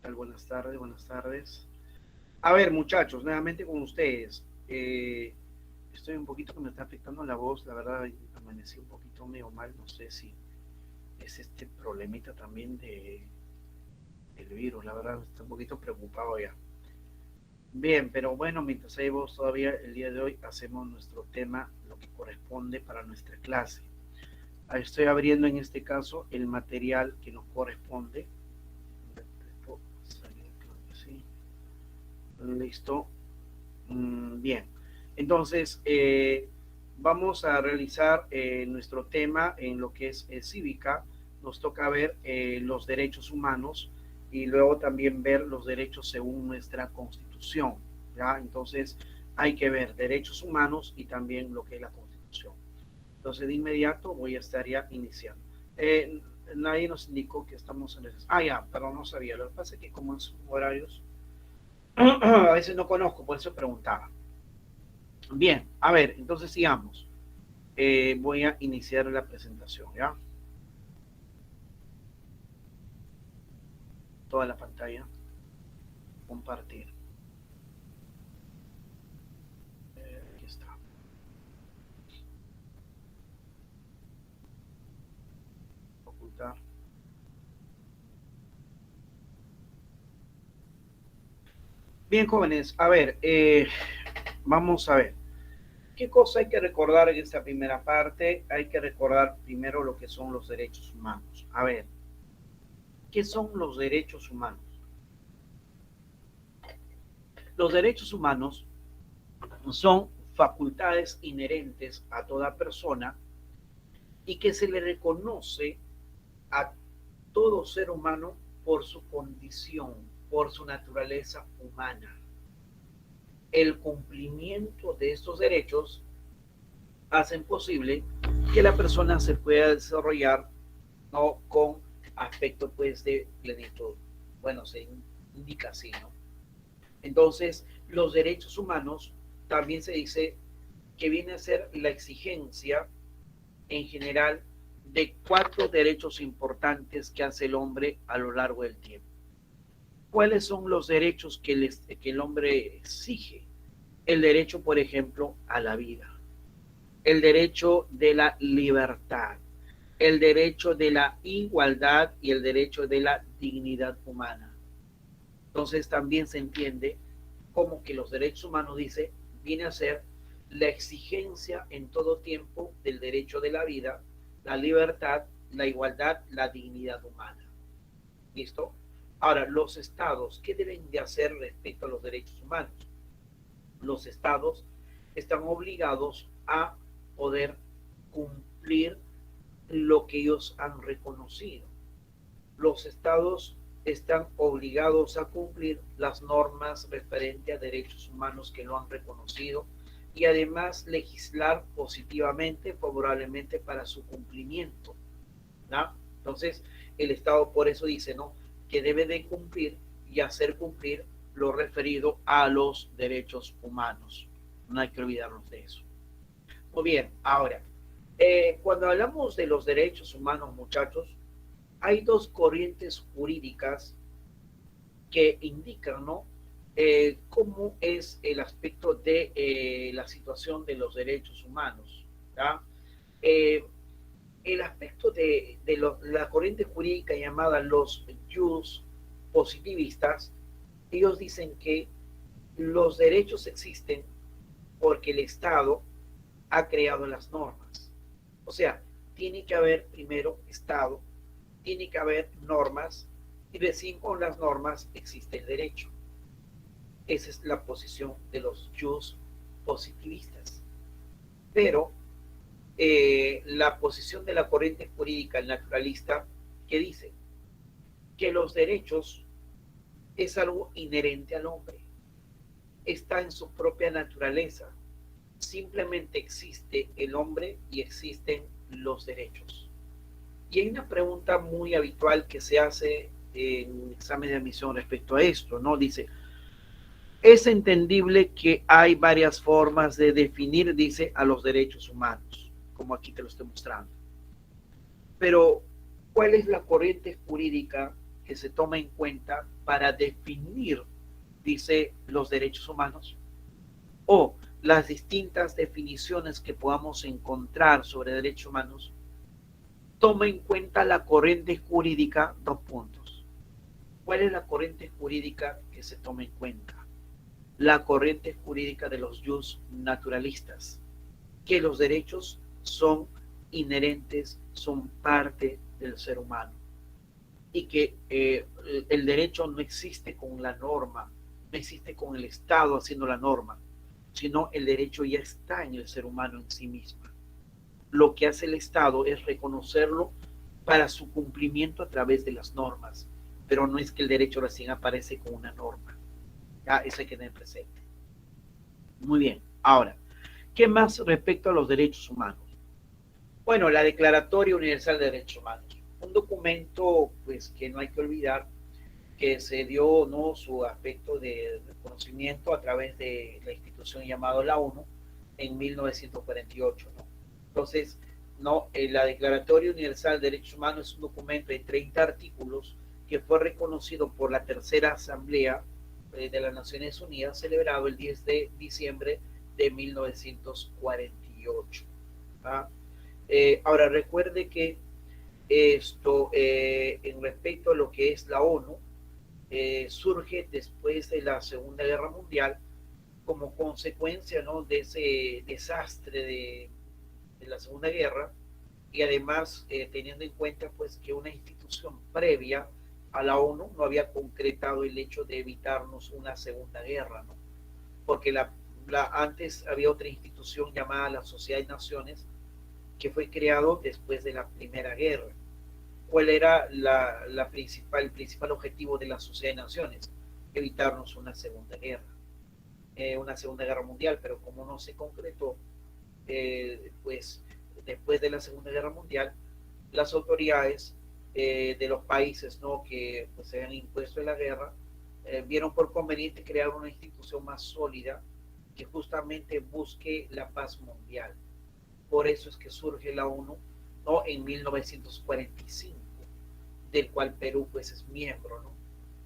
tal? Buenas tardes, buenas tardes. A ver, muchachos, nuevamente con ustedes. Estoy un poquito que me está afectando la voz, la verdad, amanecí un poquito medio mal, no sé si es este problemita también del virus, la verdad, estoy un poquito preocupado ya. Bien, pero bueno, mientras hay voz todavía, el día de hoy hacemos nuestro tema, lo que corresponde para nuestra clase. Estoy abriendo en este caso el material que nos corresponde. Sí. Listo. Bien, entonces vamos a realizar nuestro tema en lo que es cívica. Nos toca ver los derechos humanos y luego también ver los derechos según nuestra constitución. ¿Ya? Entonces hay que ver derechos humanos y también lo que es la constitución. Entonces de inmediato voy a estar ya iniciando. Eh, Nadie nos indicó que estamos en el... Ah, ya, pero no sabía. Lo que pasa es que como son horarios, a veces no conozco, por eso preguntaba. Bien, a ver, entonces sigamos. Voy a iniciar la presentación, ¿ya? Toda la pantalla. Compartir. Aquí está. Ocultar. Bien, jóvenes, a ver, vamos a ver. ¿Qué cosa hay que recordar en esta primera parte? Hay que recordar primero lo que son los derechos humanos. A ver, ¿qué son los derechos humanos? Los derechos humanos son facultades inherentes a toda persona y que se le reconoce a todo ser humano por su condición, por su naturaleza humana. El cumplimiento de estos derechos hacen posible que la persona se pueda desarrollar, ¿no?, con aspecto pues de plenitud. Bueno, se indica así, ¿no? Entonces, los derechos humanos también se dice que viene a ser la exigencia en general de 4 derechos importantes que hace el hombre a lo largo del tiempo. ¿Cuáles son los derechos que el hombre exige? El derecho, por ejemplo, a la vida, el derecho de la libertad, el derecho de la igualdad y el derecho de la dignidad humana. Entonces también se entiende como que los derechos humanos, dice, viene a ser la exigencia en todo tiempo del derecho de la vida, la libertad, la igualdad, la dignidad humana. ¿Listo? Ahora, los estados, ¿qué deben de hacer respecto a los derechos humanos? Los estados están obligados a poder cumplir lo que ellos han reconocido. Los estados están obligados a cumplir las normas referentes a derechos humanos que lo han reconocido y además legislar positivamente, favorablemente para su cumplimiento, ¿no? Entonces, el Estado por eso dice, ¿no?, que debe de cumplir y hacer cumplir lo referido a los derechos humanos. No hay que olvidarnos de eso. Muy bien, ahora, cuando hablamos de los derechos humanos, muchachos, hay 2 corrientes jurídicas que indican, ¿no?, cómo es el aspecto de la situación de los derechos humanos. ¿Ya? Eh, el aspecto de la corriente jurídica llamada los jus positivistas, ellos dicen que los derechos existen porque el Estado ha creado las normas. O sea, tiene que haber primero Estado, tiene que haber normas y recién con las normas existe el derecho. Esa es la posición de los jus positivistas. Pero la posición de la corriente jurídica naturalista, que dice que los derechos es algo inherente al hombre, está en su propia naturaleza, simplemente existe el hombre y existen los derechos. Y hay una pregunta muy habitual que se hace en un examen de admisión respecto a esto, ¿no? Dice, es entendible que hay varias formas de definir, dice, a los derechos humanos, como aquí te lo estoy mostrando. Pero, ¿cuál es la corriente jurídica que se toma en cuenta para definir, dice, los derechos humanos? O las distintas definiciones que podamos encontrar sobre derechos humanos, toma en cuenta la corriente jurídica, dos puntos. ¿Cuál es la corriente jurídica que se toma en cuenta? La corriente jurídica de los jus naturalistas, que los derechos son inherentes, son parte del ser humano y que el derecho no existe con la norma, no existe con el Estado haciendo la norma, sino el derecho ya está en el ser humano en sí mismo. Lo que hace el Estado es reconocerlo para su cumplimiento a través de las normas, pero no es que el derecho recién aparece con una norma. Ya, eso hay que tener presente. Muy bien. Ahora, ¿qué más respecto a los derechos humanos? Bueno, la Declaratoria Universal de Derechos Humanos, un documento pues que no hay que olvidar que se dio no su aspecto de reconocimiento a través de la institución llamada la ONU en 1948, ¿no? Entonces, no, la Declaratoria Universal de Derechos Humanos es un documento de 30 artículos que fue reconocido por la Tercera Asamblea de las Naciones Unidas, celebrado el 10 de diciembre de 1948. ¿Ah? Ahora, recuerde que esto, en respecto a lo que es la ONU, surge después de la Segunda Guerra Mundial como consecuencia, ¿no?, de ese desastre de la Segunda Guerra, y además teniendo en cuenta pues que una institución previa a la ONU no había concretado el hecho de evitarnos una segunda guerra, ¿no? Porque antes había otra institución llamada la Sociedad de Naciones que fue creado después de la Primera Guerra. ¿Cuál era el principal objetivo de la Sociedad de Naciones? Evitarnos una segunda guerra mundial, pero como no se concretó, pues después de la Segunda Guerra Mundial, las autoridades de los países, ¿no?, que pues, se habían impuesto en la guerra, vieron por conveniente crear una institución más sólida que justamente busque la paz mundial. Por eso es que surge la ONU, ¿no?, en 1945, del cual Perú pues es miembro, ¿no?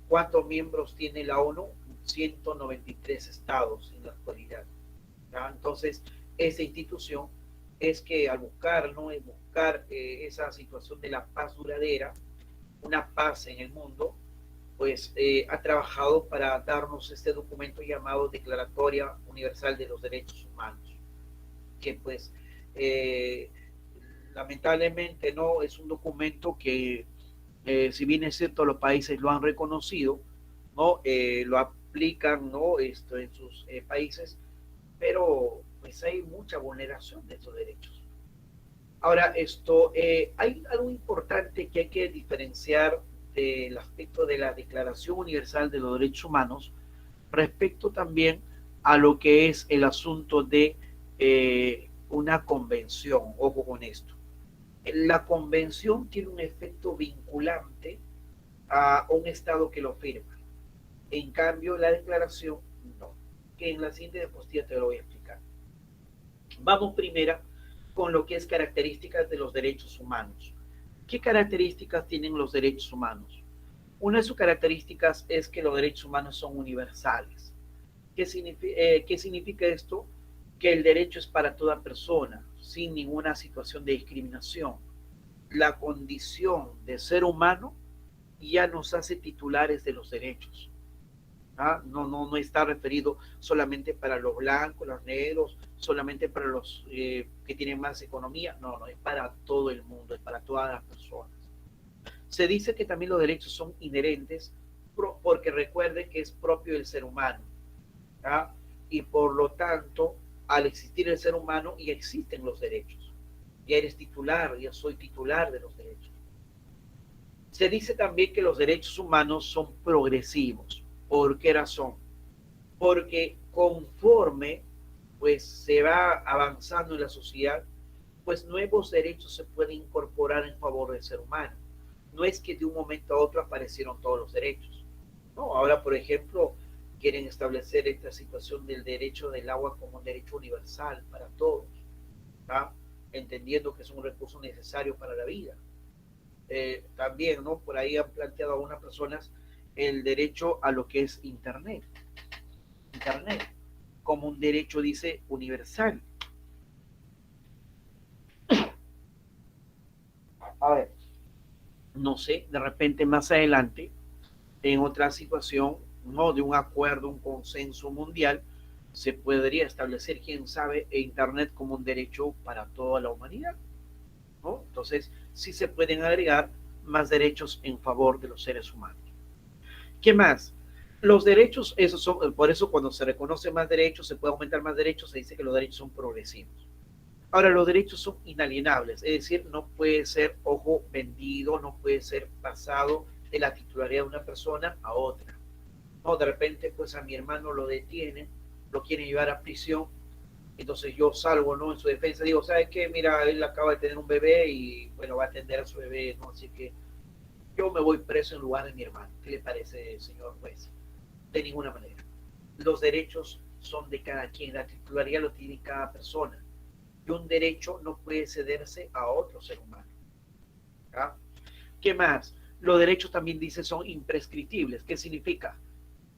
¿Cuántos miembros tiene la ONU? 193 estados en la actualidad, ¿ya? Entonces, esta institución es que al buscar, ¿no?, buscar esa situación de la paz duradera, una paz en el mundo, pues ha trabajado para darnos este documento llamado Declaratoria Universal de los Derechos Humanos, que pues eh, lamentablemente no es un documento que, si bien es cierto, los países lo han reconocido, no lo aplican, no esto en sus países, pero pues hay mucha vulneración de estos derechos. Ahora, hay algo importante que hay que diferenciar del aspecto de la Declaración Universal de los Derechos Humanos respecto también a lo que es el asunto de una convención. Ojo con esto. La convención tiene un efecto vinculante a un Estado que lo firma. En cambio, la declaración no. Que en la siguiente diapositiva te lo voy a explicar. Vamos primero con lo que es características de los derechos humanos. ¿Qué características tienen los derechos humanos? Una de sus características es que los derechos humanos son universales. ¿Qué significa esto? Que el derecho es para toda persona, sin ninguna situación de discriminación. La condición de ser humano ya nos hace titulares de los derechos. ¿Ah? No está referido solamente para los blancos, los negros, solamente para los que tienen más economía. No, es para todo el mundo, es para todas las personas. Se dice que también los derechos son inherentes porque recuerde que es propio del ser humano. ¿Ah? Y por lo tanto, al existir el ser humano, ya existen los derechos. Ya eres titular, ya soy titular de los derechos. Se dice también que los derechos humanos son progresivos. ¿Por qué razón? Porque conforme pues se va avanzando en la sociedad, pues nuevos derechos se pueden incorporar en favor del ser humano. No es que de un momento a otro aparecieron todos los derechos. No, ahora, por ejemplo, quieren establecer esta situación del derecho del agua como un derecho universal para todos, ¿tá? Entendiendo que es un recurso necesario para la vida. también, ¿no? Por ahí han planteado algunas personas el derecho a lo que es Internet. Internet, como un derecho, dice, universal. A ver, no sé, de repente más adelante, en otra situación, no de un acuerdo, un consenso mundial, se podría establecer, quién sabe, Internet como un derecho para toda la humanidad, ¿no? Entonces, sí se pueden agregar más derechos en favor de los seres humanos. ¿Qué más? Los derechos, esos son, por eso cuando se reconoce más derechos, se puede aumentar más derechos, se dice que los derechos son progresivos. Ahora, los derechos son inalienables, es decir, no puede ser, ojo, vendido, no puede ser pasado de la titularidad de una persona a otra. No, de repente, pues a mi hermano lo detienen, lo quieren llevar a prisión, entonces yo salgo, ¿no? En su defensa, digo, ¿sabes qué? Mira, él acaba de tener un bebé y, bueno, va a atender a su bebé, ¿no? Así que yo me voy preso en lugar de mi hermano. ¿Qué le parece, señor juez? De ninguna manera. Los derechos son de cada quien, la titularidad lo tiene cada persona. Y un derecho no puede cederse a otro ser humano. ¿Ah? ¿Qué más? Los derechos también dice son imprescriptibles. ¿Qué significa?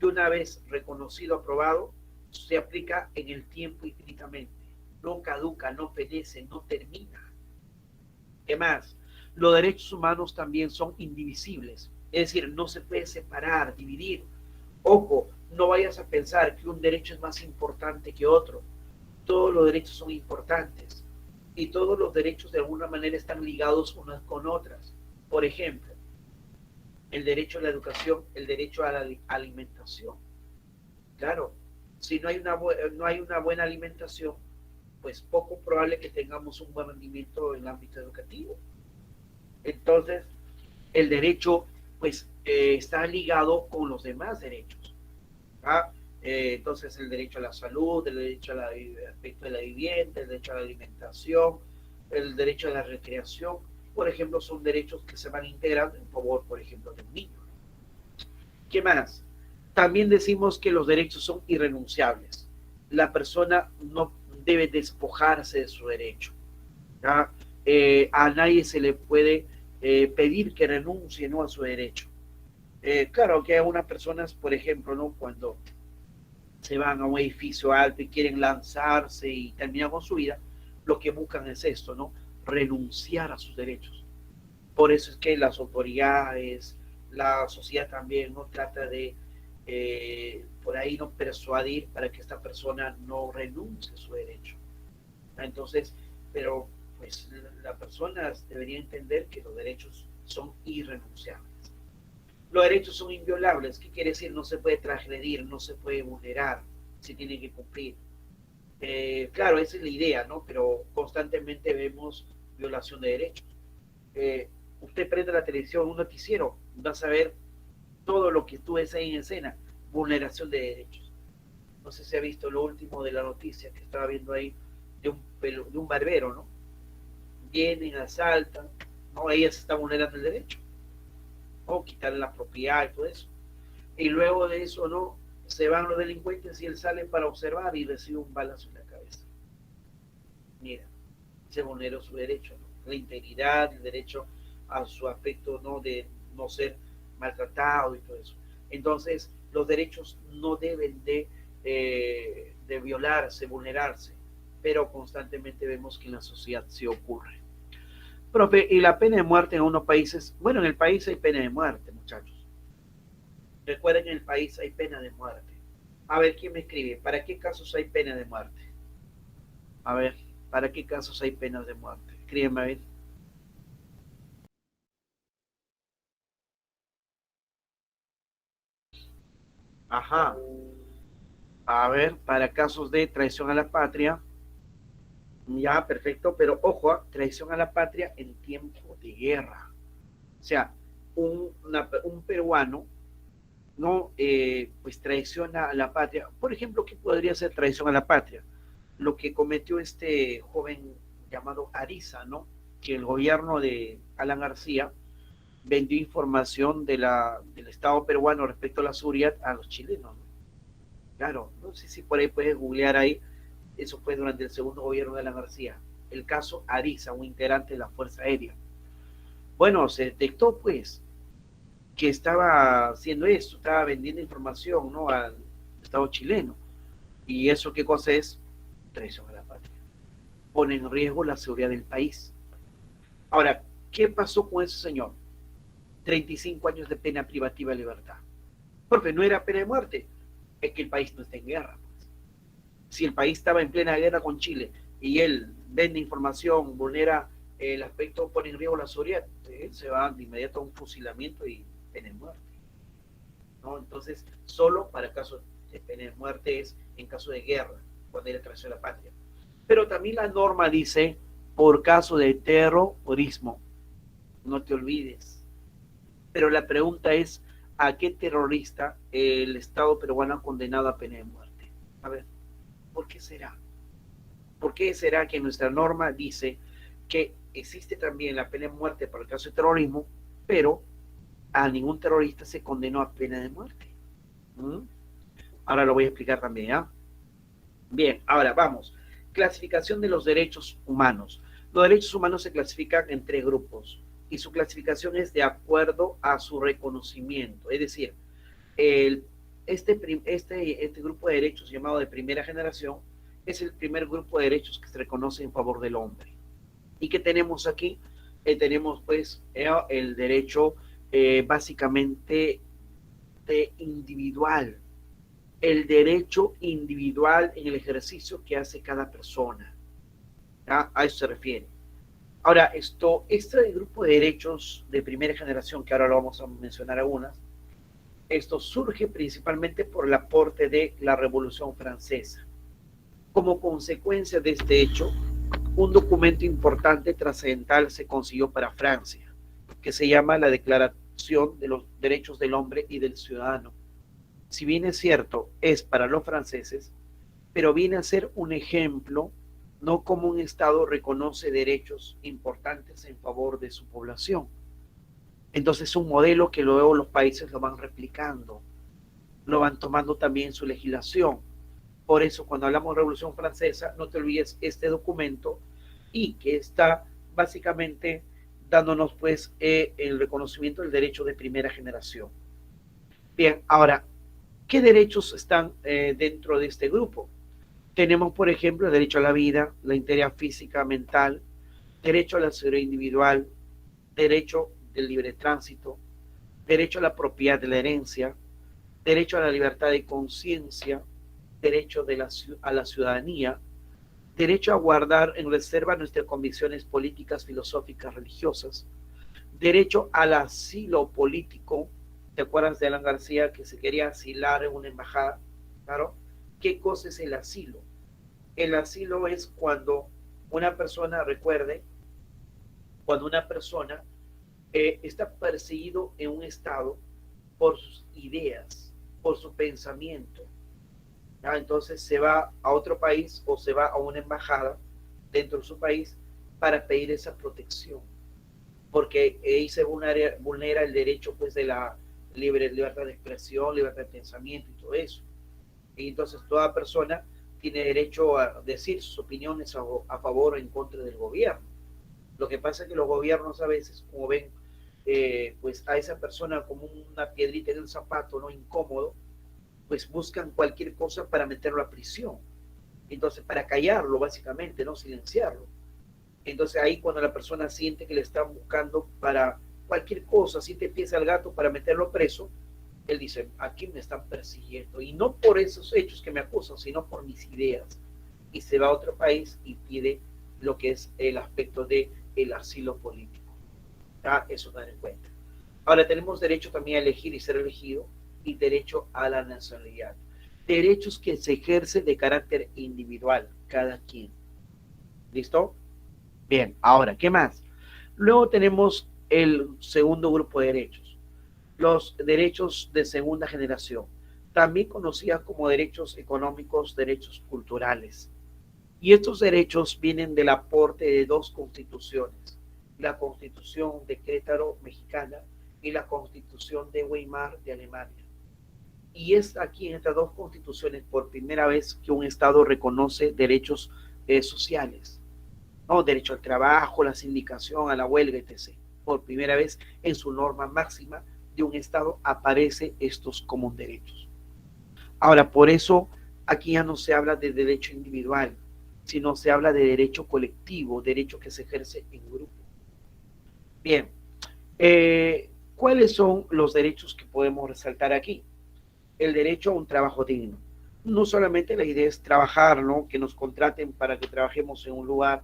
Que una vez reconocido, aprobado, se aplica en el tiempo infinitamente. No caduca, no perece, no termina. ¿Qué más? Los derechos humanos también son indivisibles. Es decir, no se puede separar, dividir. Ojo, no vayas a pensar que un derecho es más importante que otro. Todos los derechos son importantes y todos los derechos de alguna manera están ligados unas con otras. Por ejemplo, el derecho a la educación, el derecho a la alimentación. Claro, si no hay una buena alimentación, pues poco probable que tengamos un buen rendimiento en el ámbito educativo. Entonces, el derecho pues está ligado con los demás derechos. ¿Ah? Entonces el derecho a la salud, el derecho al aspecto de la vivienda, el derecho a la alimentación, el derecho a la recreación, por ejemplo, son derechos que se van integrando en favor, por ejemplo, de un niño. ¿Qué más? También decimos que los derechos son irrenunciables. La persona no debe despojarse de su derecho. ¿Ya? A nadie se le puede pedir que renuncie, ¿no?, a su derecho. Claro que hay algunas personas, por ejemplo, ¿no?, cuando se van a un edificio alto y quieren lanzarse y terminar con su vida, lo que buscan es esto, ¿no? Renunciar a sus derechos. Por eso es que las autoridades, la sociedad también no trata de por ahí no persuadir para que esta persona no renuncie a su derecho. Entonces, pero pues la persona debería entender que los derechos son irrenunciables. Los derechos son inviolables. ¿Qué quiere decir? No se puede transgredir, no se puede vulnerar, se tiene que cumplir. Claro, esa es la idea, ¿no? Pero constantemente vemos violación de derechos. Usted prende la televisión, un noticiero, vas a ver todo lo que tú ves ahí en escena, vulneración de derechos. No sé si ha visto lo último de la noticia que estaba viendo ahí de un barbero, ¿no? Vienen, asaltan, no, ella se está vulnerando el derecho, o quitarle la propiedad y todo eso. Y luego de eso, ¿no? Se van los delincuentes y él sale para observar y recibe un balazo en la cabeza. Mira, se vulneró su derecho, ¿no? La integridad, el derecho a su aspecto, ¿no?, de no ser maltratado y todo eso. Entonces, los derechos no deben de violarse, vulnerarse, pero constantemente vemos que en la sociedad se ocurre. Profe, y la pena de muerte en unos países, bueno, en el país hay pena de muerte, muchachos. Recuerden que en el país hay pena de muerte. A ver, ¿quién me escribe? ¿Para qué casos hay pena de muerte? A ver, ¿para qué casos hay penas de muerte? Escríbeme a ver. Ajá. A ver, para casos de traición a la patria. Ya, perfecto, pero ojo, traición a la patria en tiempo de guerra. O sea, un peruano no pues traiciona a la patria. Por ejemplo, ¿qué podría ser traición a la patria? Lo que cometió este joven llamado Ariza, ¿no? Que el gobierno de Alan García vendió información del Estado peruano respecto a la seguridad a los chilenos, ¿no? Claro, no sé si por ahí puedes googlear ahí, eso fue durante el segundo gobierno de Alan García. El caso Ariza, un integrante de la Fuerza Aérea. Bueno, se detectó pues que estaba haciendo esto, estaba vendiendo información, ¿no?, al Estado chileno. ¿Y eso qué cosa es? Traición a la patria. Pone en riesgo la seguridad del país. Ahora, ¿qué pasó con ese señor? 35 años de pena privativa de libertad. Porque no era pena de muerte, es que el país no está en guerra. Pues. Si el país estaba en plena guerra con Chile y él vende información, vulnera el aspecto, pone en riesgo la seguridad, él se va de inmediato a un fusilamiento y pena de muerte, ¿no? Entonces, solo para casos de pena de muerte es en caso de guerra, cuando hay traición a la patria. Pero también la norma dice, por caso de terrorismo, no te olvides. Pero la pregunta es, ¿a qué terrorista el Estado peruano ha condenado a pena de muerte? A ver, ¿por qué será? ¿Por qué será que nuestra norma dice que existe también la pena de muerte para el caso de terrorismo, pero a ningún terrorista se condenó a pena de muerte? ¿Mm? Ahora lo voy a explicar también, ¿ah? Bien, ahora vamos. Clasificación de los derechos humanos. Los derechos humanos se clasifican en 3 grupos y su clasificación es de acuerdo a su reconocimiento. Es decir, el, este grupo de derechos llamado de primera generación es el primer grupo de derechos que se reconoce en favor del hombre. ¿Y qué tenemos aquí? Tenemos pues el derecho básicamente de individual, el derecho individual en el ejercicio que hace cada persona. ¿Ya? A eso se refiere. Ahora, este grupo de derechos de primera generación, que ahora lo vamos a mencionar algunas, esto surge principalmente por el aporte de la Revolución Francesa. Como consecuencia de este hecho, un documento importante, trascendental, se consiguió para Francia, que se llama la Declaración de los Derechos del Hombre y del Ciudadano. Si bien es cierto, es para los franceses, pero viene a ser un ejemplo, no como un Estado reconoce derechos importantes en favor de su población. Entonces es un modelo que luego los países lo van replicando, lo van tomando también en su legislación. Por eso cuando hablamos de Revolución Francesa, no te olvides este documento y que está básicamente dándonos pues el reconocimiento del derecho de primera generación. Bien, ahora, ¿qué derechos están dentro de este grupo? Tenemos, por ejemplo, el derecho a la vida, la integridad física, mental, derecho a la seguridad individual, derecho del libre tránsito, derecho a la propiedad de la herencia, derecho a la libertad de conciencia, derecho a la ciudadanía, derecho a guardar en reserva nuestras convicciones políticas, filosóficas, religiosas, derecho al asilo político. ¿Te acuerdas de Alan García que se quería asilar en una embajada? Claro. ¿Qué cosa es el asilo? El asilo es cuando una persona, recuerde, cuando una persona está perseguido en un estado por sus ideas, por su pensamiento. ¿Ya? Entonces se va a otro país o se va a una embajada dentro de su país para pedir esa protección, porque ahí se vulnera el derecho pues de la libertad de expresión, libertad de pensamiento y todo eso. Y entonces toda persona tiene derecho a decir sus opiniones a favor o en contra del gobierno. Lo que pasa es que los gobiernos a veces, como ven pues a esa persona como una piedrita en el zapato, no incómodo, pues buscan cualquier cosa para meterlo a prisión. Entonces, para callarlo básicamente, no silenciarlo. Entonces ahí cuando la persona siente que le están buscando para cualquier cosa, siente pies al gato para meterlo preso, él dice, aquí me están persiguiendo, y no por esos hechos que me acusan, sino por mis ideas. Y se va a otro país y pide lo que es el aspecto de el asilo político. Eso tener en cuenta. Ahora tenemos derecho también a elegir y ser elegido, y derecho a la nacionalidad. Derechos que se ejercen de carácter individual, cada quien. ¿Listo? Bien, ahora, ¿qué más? Luego tenemos el segundo grupo de derechos, los derechos de segunda generación, también conocidas como derechos económicos, derechos culturales. Y estos derechos vienen del aporte de 2 constituciones, la Constitución de Querétaro mexicana y la Constitución de Weimar de Alemania. Y es aquí en estas 2 constituciones por primera vez que un Estado reconoce derechos sociales, ¿no? Derecho al trabajo, la sindicación, a la huelga, etc. por primera vez en su norma máxima de un Estado aparece estos como derechos. Ahora, por eso aquí ya no se habla de derecho individual, sino se habla de derecho colectivo, derecho que se ejerce en grupo. Bien, ¿cuáles son los derechos que podemos resaltar aquí? El derecho a un trabajo digno. No solamente la idea es trabajar, ¿no? Que nos contraten para que trabajemos en un lugar,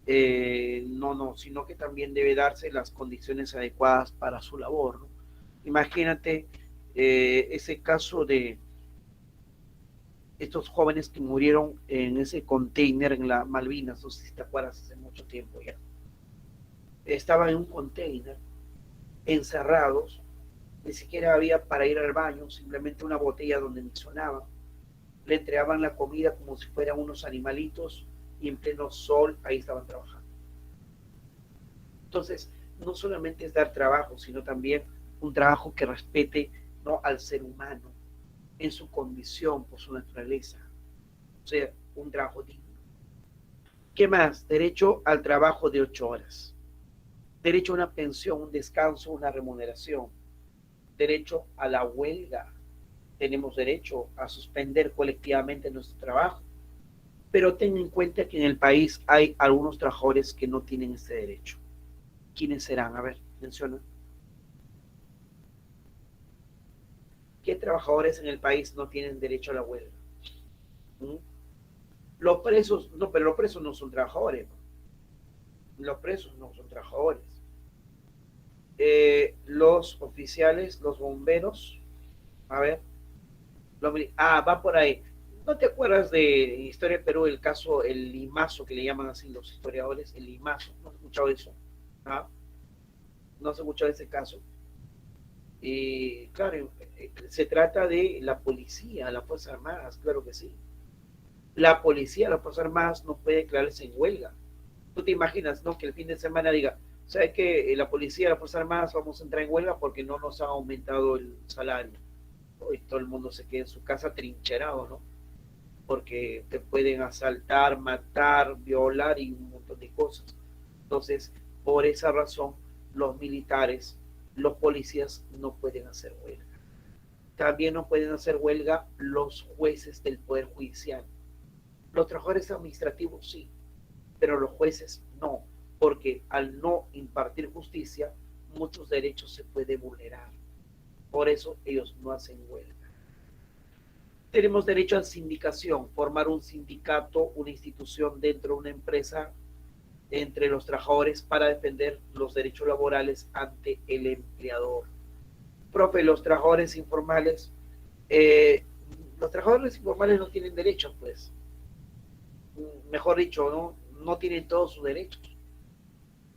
no, sino que también debe darse las condiciones adecuadas para su labor, ¿no? Imagínate ese caso de estos jóvenes que murieron en ese container en la Malvinas, no sé si te acuerdas, hace mucho tiempo ya. Estaban en un container, encerrados, ni siquiera había para ir al baño, simplemente una botella donde sonaban, le entregaban la comida como si fueran unos animalitos y en pleno sol ahí estaban trabajando. Entonces, no solamente es dar trabajo, sino también un trabajo que respete, ¿no?, al ser humano en su condición, por su naturaleza. O sea, un trabajo digno. ¿Qué más? Derecho al trabajo de 8 horas. Derecho a una pensión, un descanso, una remuneración. Derecho a la huelga. Tenemos derecho a suspender colectivamente nuestro trabajo. Pero ten en cuenta que en el país hay algunos trabajadores que no tienen este derecho. ¿Quiénes serán? A ver, menciona. ¿Qué trabajadores en el país no tienen derecho a la huelga? ¿Mm? Los presos, no, pero los presos no son trabajadores. Los presos no son trabajadores. Los oficiales, los bomberos, a ver, va por ahí. ¿No te acuerdas de Historia de Perú, el caso, el limazo, que le llaman así los historiadores, el limazo? ¿No has escuchado eso? ¿Ah? ¿No has escuchado ese caso? Claro, se trata de la policía, las Fuerzas Armadas, claro que sí. La policía, las Fuerzas Armadas no puede declararse en huelga. Tú te imaginas, ¿no?, que el fin de semana diga, ¿sabes qué? La policía, las Fuerzas Armadas vamos a entrar en huelga porque no nos ha aumentado el salario. Y todo el mundo se queda en su casa trincherado, ¿no? Porque te pueden asaltar, matar, violar y un montón de cosas. Entonces, por esa razón, los militares, los policías no pueden hacer huelga. También no pueden hacer huelga los jueces del Poder Judicial. Los trabajadores administrativos sí, pero los jueces no, porque al no impartir justicia, muchos derechos se pueden vulnerar. Por eso ellos no hacen huelga. Tenemos derecho a sindicación, formar un sindicato, una institución dentro de una empresa entre los trabajadores para defender los derechos laborales ante el empleador. Profe, eh, los trabajadores informales no tienen derechos, pues. Mejor dicho, no tienen todos sus derechos.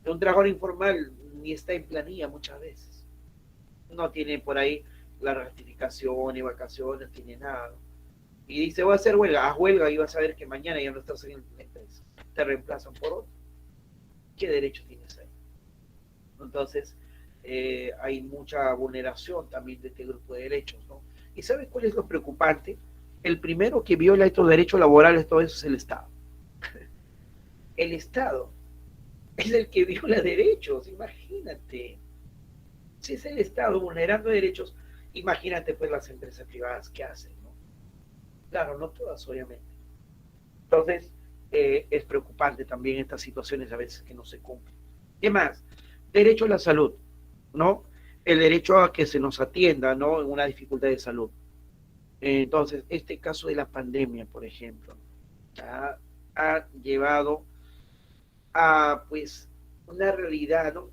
Un trabajador informal ni está en planilla muchas veces. No tiene por ahí la ratificación y vacaciones, no tiene nada. Y dice, voy a hacer huelga, haz huelga y vas a ver que mañana ya no estás en la empresa. Te reemplazan por otro. ¿Qué derecho tienes ahí? Entonces, hay mucha vulneración también de este grupo de derechos, ¿no? ¿Y sabes cuál es lo preocupante? El primero que viola estos derechos laborales, todo eso es el Estado. El Estado es el que viola derechos, imagínate. Si es el Estado vulnerando derechos, imagínate pues las empresas privadas que hacen, ¿no? Claro, no todas, obviamente. Entonces, es preocupante también estas situaciones a veces que no se cumplen. ¿Qué más? Derecho a la salud, ¿no? El derecho a que se nos atienda, ¿no?, en una dificultad de salud. Entonces, este caso de la pandemia, por ejemplo, ha llevado a, pues, una realidad, ¿no?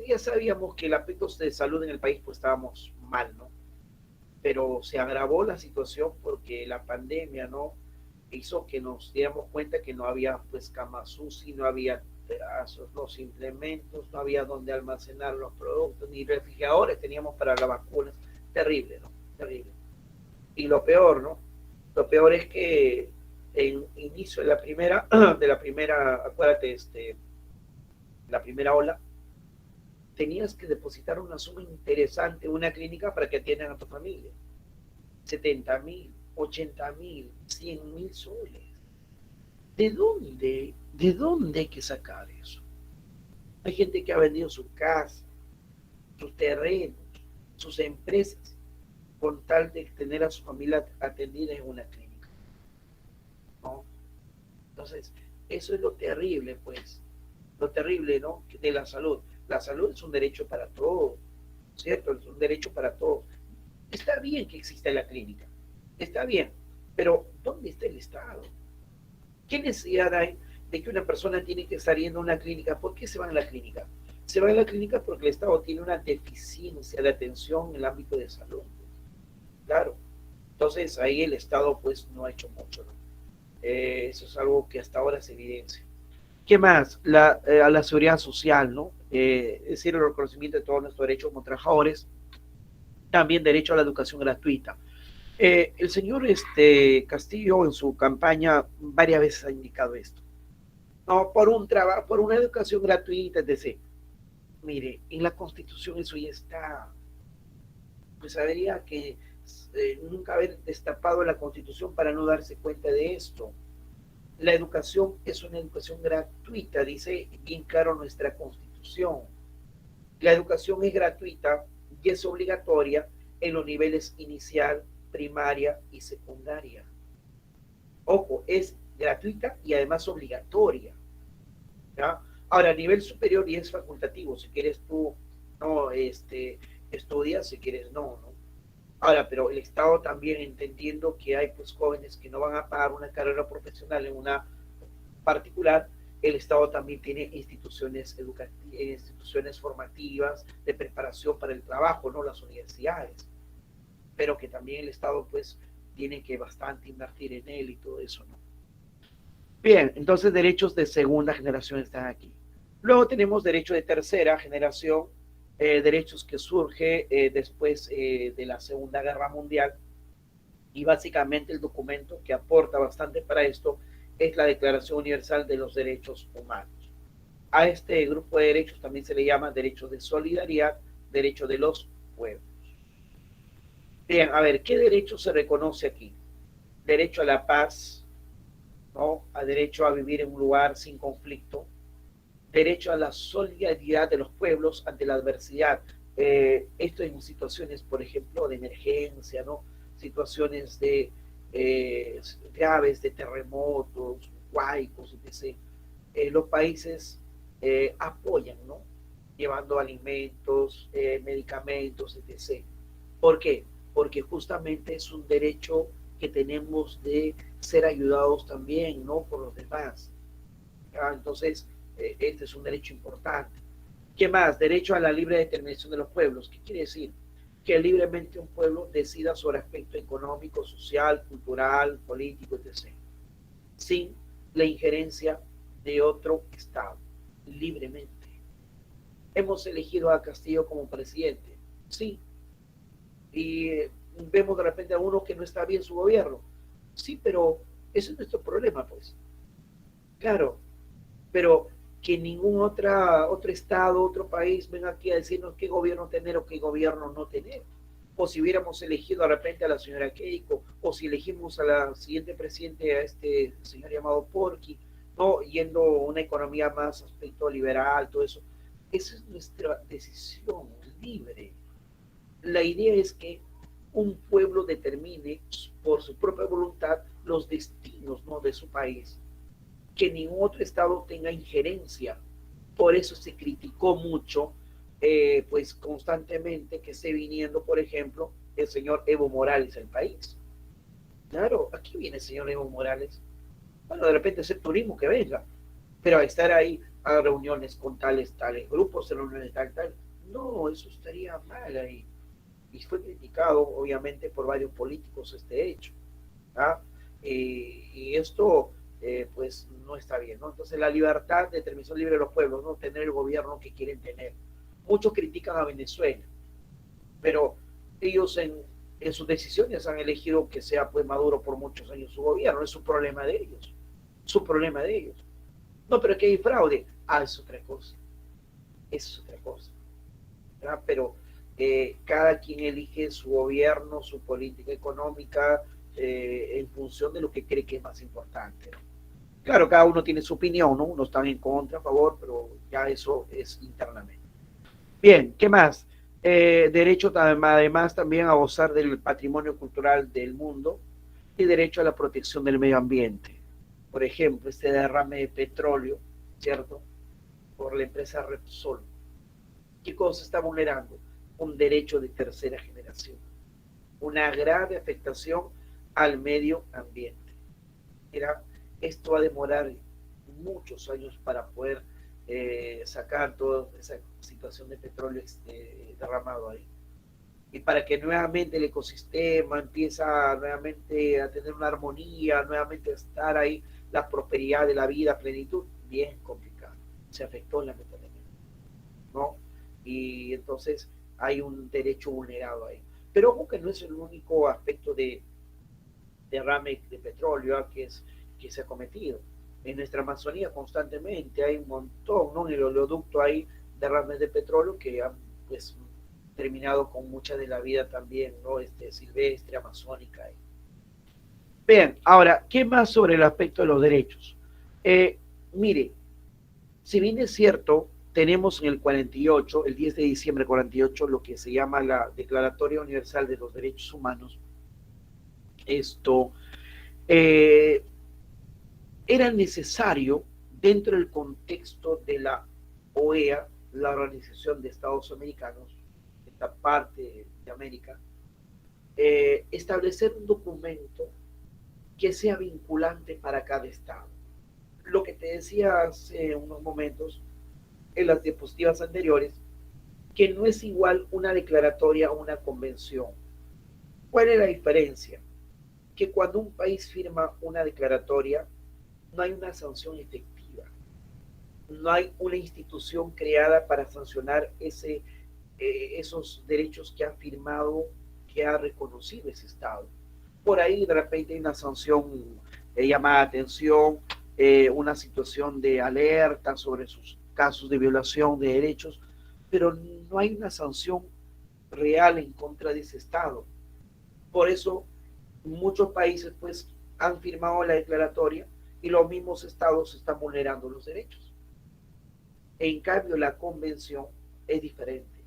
Ya sabíamos que el aspecto de salud en el país, pues, estábamos mal, ¿no? Pero se agravó la situación porque la pandemia, ¿no?, hizo que nos diéramos cuenta que no había, pues, camas UCI, no había los implementos, no había donde almacenar los productos, ni refrigeradores teníamos para las vacunas. Terrible, ¿no? Terrible. Y lo peor, ¿no? Lo peor es que en inicio de la primera, acuérdate, la primera ola, tenías que depositar una suma interesante en una clínica para que atiendan a tu familia. 70.000, 80.000, 100.000 soles. ¿De dónde hay que sacar eso? Hay gente que ha vendido su casa, sus terrenos, sus empresas, con tal de tener a su familia atendida en una clínica, ¿no? Entonces, eso es lo terrible, pues, lo terrible, ¿no? De la salud. La salud es un derecho para todos, ¿cierto? Es un derecho para todos. Está bien que exista la clínica, está bien, pero ¿dónde está el Estado? ¿Qué necesidad hay de que una persona tiene que estar yendo a una clínica? ¿Por qué se van a la clínica? Se van a la clínica porque el Estado tiene una deficiencia de atención en el ámbito de salud. Claro. Entonces ahí el Estado pues no ha hecho mucho, ¿no? Eso es algo que hasta ahora se evidencia. ¿Qué más? A la seguridad social, ¿no? Es decir, el reconocimiento de todos nuestros derechos como trabajadores, también derecho a la educación gratuita. El señor Castillo en su campaña varias veces ha indicado esto. No, por un trabajo, por una educación gratuita, etc. Mire, en la Constitución eso ya está. Pues habría que nunca haber destapado la Constitución para no darse cuenta de esto. La educación es una educación gratuita, dice bien claro nuestra Constitución. La educación es gratuita y es obligatoria en los niveles inicial, primaria y secundaria. Ojo, es gratuita y además obligatoria, ¿ya? Ahora, a nivel superior y es facultativo, si quieres tú no estudias, si quieres no. Ahora, pero el Estado también entendiendo que hay pues jóvenes que no van a pagar una carrera profesional en una particular, el Estado también tiene instituciones educativas, instituciones formativas de preparación para el trabajo, ¿no? Las universidades, pero que también el Estado pues tiene que bastante invertir en él y todo eso, ¿no? Bien, entonces derechos de segunda generación están aquí. Luego tenemos derechos de tercera generación, derechos que surge después de la Segunda Guerra Mundial, y básicamente el documento que aporta bastante para esto es la Declaración Universal de los Derechos Humanos. A este grupo de derechos también se le llama derechos de solidaridad, derecho de los pueblos. Bien, a ver, ¿qué derecho se reconoce aquí? Derecho a la paz, ¿no? A derecho a vivir en un lugar sin conflicto, derecho a la solidaridad de los pueblos ante la adversidad. Esto en situaciones, por ejemplo, de emergencia, ¿no? Situaciones de graves, de terremotos, huaicos, etc. Los países apoyan, ¿no? Llevando alimentos, medicamentos, etc. ¿Por qué? Porque justamente es un derecho que tenemos de ser ayudados también, ¿no? Por los demás. Entonces, este es un derecho importante. ¿Qué más? Derecho a la libre determinación de los pueblos. ¿Qué quiere decir? Que libremente un pueblo decida sobre aspecto económico, social, cultural, político, etc. Sin la injerencia de otro Estado, libremente. Hemos elegido a Castillo como presidente, sí, y vemos de repente a uno que no está bien su gobierno, sí, pero ese es nuestro problema, pues. Claro, pero que ningún otro estado, otro país venga aquí a decirnos qué gobierno tener o qué gobierno no tener. O si hubiéramos elegido de repente a la señora Keiko, o si elegimos a la siguiente presidente, a este señor llamado Porky, ¿no? Yendo una economía más aspecto liberal, todo eso. Esa es nuestra decisión libre. La idea es que un pueblo determine por su propia voluntad los destinos, ¿no? De su país, que ningún otro estado tenga injerencia. Por eso se criticó mucho, pues constantemente que esté viniendo, por ejemplo, el señor Evo Morales al país. Claro, aquí viene el señor Evo Morales. Bueno, de repente es el turismo que venga, pero a estar ahí a reuniones con tales grupos, reuniones tal. No, eso estaría mal ahí. Y fue criticado, obviamente, por varios políticos este hecho. ¿Ah? Y esto pues no está bien, ¿no? Entonces la libertad de determinación libre de los pueblos, no tener el gobierno que quieren tener. Muchos critican a Venezuela, pero ellos en sus decisiones han elegido que sea pues Maduro por muchos años su gobierno, es su problema de ellos, su problema de ellos. No, pero que hay fraude, es otra cosa, es otra cosa, ¿verdad? Pero cada quien elige su gobierno, su política económica, en función de lo que cree que es más importante, ¿no? Claro, cada uno tiene su opinión, ¿no? Unos están en contra, a favor, pero ya eso es internamente. Bien, ¿qué más? Derecho además también a gozar del patrimonio cultural del mundo y derecho a la protección del medio ambiente. Por ejemplo, este derrame de petróleo, ¿cierto? Por la empresa Repsol. ¿Qué cosa está vulnerando? Un derecho de tercera generación. Una grave afectación al medio ambiente. Mira, esto va a demorar muchos años para poder sacar toda esa situación de petróleo derramado ahí. Y para que nuevamente el ecosistema empieza nuevamente a tener una armonía, nuevamente a estar ahí, la prosperidad de la vida, plenitud, bien complicado. Se afectó lamentablemente, ¿no? Y entonces hay un derecho vulnerado ahí. Pero ojo que no es el único aspecto de derrame de petróleo que se ha cometido. En nuestra Amazonía constantemente hay un montón, ¿no? En el oleoducto hay derrames de petróleo que han pues terminado con mucha de la vida también, ¿no? Silvestre, amazónica. Bien, ahora, ¿qué más sobre el aspecto de los derechos? Mire, si bien es cierto, tenemos en el 48, el 10 de diciembre del 48, lo que se llama la Declaratoria Universal de los Derechos Humanos. Esto eh, era necesario, dentro del contexto de la OEA, la Organización de Estados Americanos, esta parte de América, establecer un documento que sea vinculante para cada estado. Lo que te decía hace unos momentos en las diapositivas anteriores, que no es igual una declaratoria a una convención. ¿Cuál es la diferencia? Que cuando un país firma una declaratoria, no hay una sanción efectiva, no hay una institución creada para sancionar esos derechos que ha firmado, que ha reconocido ese Estado. Por ahí de repente hay una sanción llamada atención, una situación de alerta sobre sus casos de violación de derechos, pero no hay una sanción real en contra de ese Estado. Por eso muchos países pues han firmado la declaratoria y los mismos estados están vulnerando los derechos. En cambio, la convención es diferente.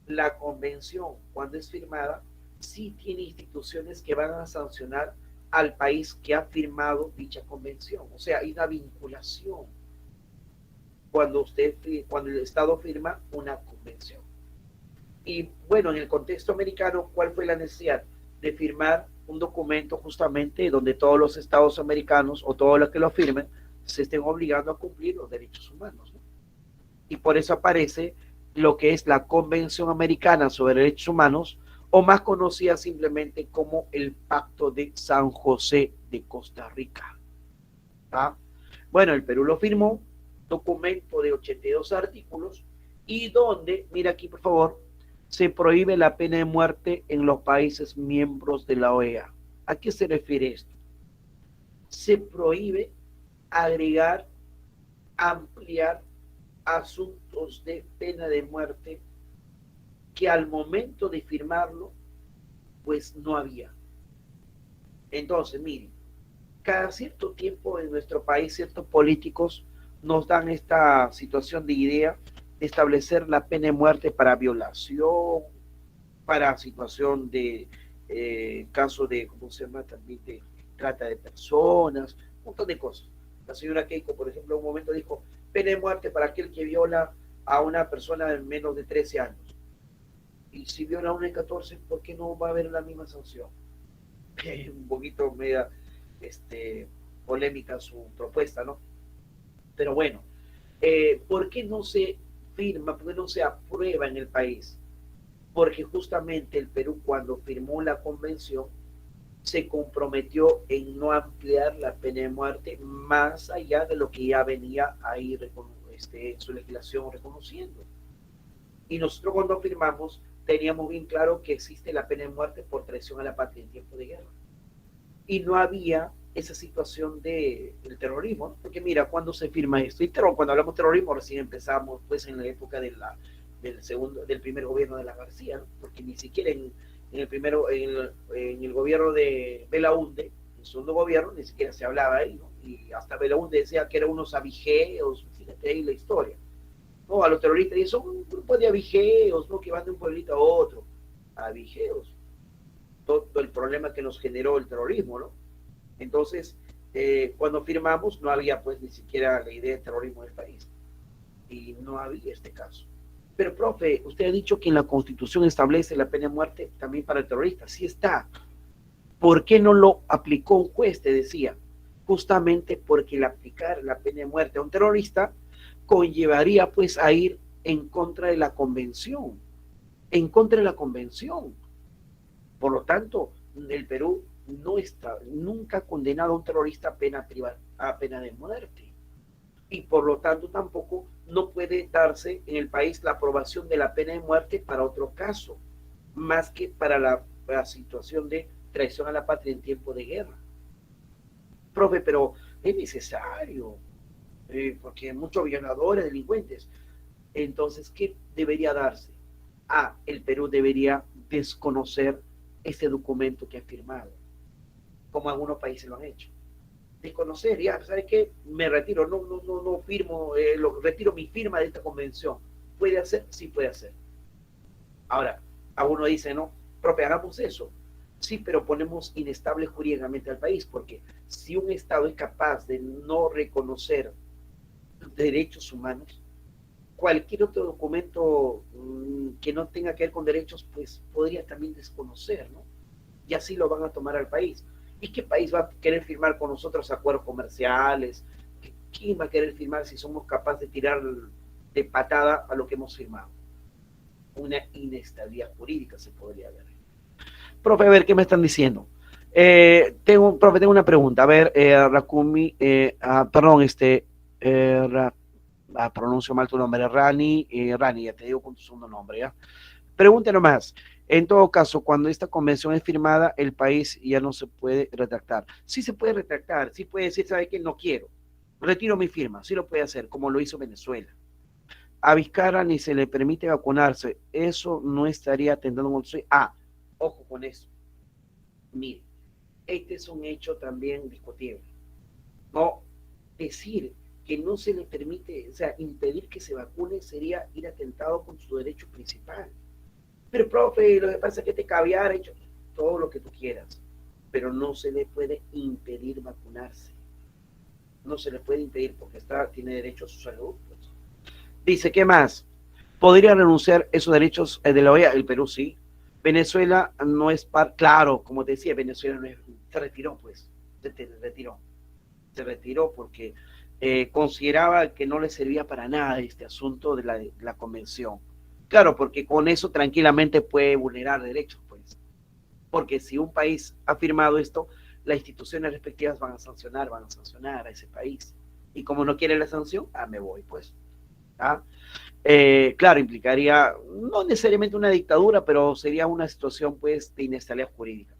La convención, cuando es firmada, sí tiene instituciones que van a sancionar al país que ha firmado dicha convención. O sea, hay una vinculación cuando el Estado firma una convención. Y bueno, en el contexto americano, ¿cuál fue la necesidad? De firmar un documento justamente donde todos los estados americanos o todos los que lo firmen se estén obligando a cumplir los derechos humanos, ¿no? Y por eso aparece lo que es la Convención Americana sobre Derechos Humanos, o más conocida simplemente como el Pacto de San José de Costa Rica. ¿Ah? Bueno, el Perú lo firmó, documento de 82 artículos, y donde, mira aquí por favor, se prohíbe la pena de muerte en los países miembros de la OEA. ¿A qué se refiere esto? Se prohíbe agregar, ampliar asuntos de pena de muerte que al momento de firmarlo, pues no había. Entonces, miren, cada cierto tiempo en nuestro país ciertos políticos nos dan esta situación de idea de establecer la pena de muerte para violación, para situación de caso de, ¿cómo se llama? También de trata de personas, un montón de cosas. La señora Keiko, por ejemplo, en un momento dijo, pena de muerte para aquel que viola a una persona de menos de 13 años. Y si viola a una de 14, ¿por qué no va a haber la misma sanción? Un poquito media polémica su propuesta, ¿no? Pero bueno, ¿por qué no se firma, por qué no se aprueba en el país? Porque justamente el Perú, cuando firmó la convención, se comprometió en no ampliar la pena de muerte más allá de lo que ya venía ahí en su legislación reconociendo. Y nosotros cuando firmamos teníamos bien claro que existe la pena de muerte por traición a la patria en tiempo de guerra. Y no había esa situación del terrorismo, ¿no? Porque mira, cuando se firma esto, y cuando hablamos de terrorismo recién empezamos pues en la época del primer gobierno de la García, ¿no? Porque ni siquiera en el gobierno de Belaúnde, el segundo gobierno ni siquiera se hablaba ahí, ¿no? Y hasta Belaúnde decía que eran unos abigeos, fíjate ahí la historia. No, a los terroristas, y son un grupo de abigeos, ¿no? Que van de un pueblito a otro. Abigeos. Todo el problema que nos generó el terrorismo, ¿no? Entonces, cuando firmamos, no había pues ni siquiera la idea de terrorismo en el país. Y no había este caso. Pero, profe, usted ha dicho que en la Constitución establece la pena de muerte también para el terrorista. Sí está. ¿Por qué no lo aplicó un juez? Te decía. Justamente porque el aplicar la pena de muerte a un terrorista conllevaría pues a ir en contra de la convención. En contra de la convención. Por lo tanto, el Perú no está, nunca ha condenado a un terrorista a pena de muerte. Y por lo tanto tampoco no puede darse en el país la aprobación de la pena de muerte para otro caso, más que para la situación de traición a la patria en tiempo de guerra. Profe, pero es necesario, porque muchos violadores, delincuentes. Entonces, ¿qué debería darse? El Perú debería desconocer ese documento que ha firmado, como algunos países lo han hecho. Desconocer, ya, ¿sabes qué? Me retiro, no firmo, retiro mi firma de esta convención. ¿Puede hacer? Sí puede hacer. Ahora, a uno dice, no, profe, hagamos eso. Sí, pero ponemos inestable jurídicamente al país, porque si un Estado es capaz de no reconocer derechos humanos, cualquier otro documento que no tenga que ver con derechos, pues podría también desconocer, ¿no? Y así lo van a tomar al país. ¿Y qué país va a querer firmar con nosotros acuerdos comerciales? ¿Quién va a querer firmar si somos capaces de tirar de patada a lo que hemos firmado? Una inestabilidad jurídica se podría ver. Profe, a ver, ¿qué me están diciendo? Profe, tengo una pregunta. A ver, Rakumi, perdón, pronuncio mal tu nombre, Rani, ya te digo con tu segundo nombre, ¿ya? Pregúntelo más. En todo caso, cuando esta convención es firmada, el país ya no se puede retractar. Sí se puede retractar, sí puede decir, ¿sabe qué? No quiero. Retiro mi firma, sí lo puede hacer, como lo hizo Venezuela. A Vizcarra ni se le permite vacunarse. Eso no estaría atentando un... ojo con eso. Mire, este es un hecho también discutible. No decir que no se le permite, o sea, impedir que se vacune sería ir atentado con su derecho principal. Pero, profe, lo que pasa es que te caviar, hecho todo lo que tú quieras, pero no se le puede impedir vacunarse. No se le puede impedir porque tiene derecho a su salud. Pues. Dice, ¿qué más? ¿Podría renunciar esos derechos de la OEA? El Perú sí. Venezuela no es claro, como te decía, Venezuela no es, se retiró, pues, se retiró porque consideraba que no le servía para nada este asunto de la convención. Claro, porque con eso tranquilamente puede vulnerar derechos, pues. Porque si un país ha firmado esto, las instituciones respectivas van a sancionar a ese país. Y como no quiere la sanción, me voy, pues. ¿Ah? Claro, implicaría no necesariamente una dictadura, pero sería una situación, pues, de inestabilidad jurídica.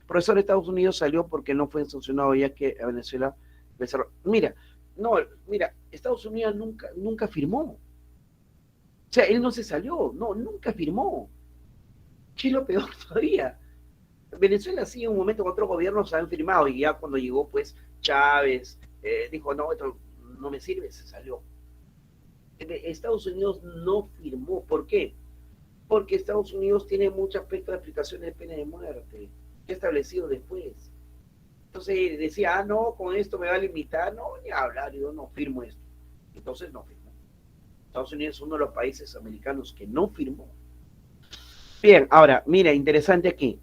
El profesor de Estados Unidos salió porque no fue sancionado ya que a Venezuela... Mira, Estados Unidos nunca firmó. O sea, él no se salió, no, nunca firmó. ¿Qué es lo peor todavía? Venezuela sí en un momento con otros gobiernos han firmado y ya cuando llegó pues Chávez dijo no, esto no me sirve, se salió. Estados Unidos no firmó, ¿por qué? Porque Estados Unidos tiene mucho aspecto de aplicación de pena de muerte, que establecido después. Entonces decía, no, con esto me va a limitar, no, ni a hablar, yo no firmo esto. Entonces no firmó. Estados Unidos es uno de los países americanos que no firmó. Bien, ahora, mira, interesante aquí.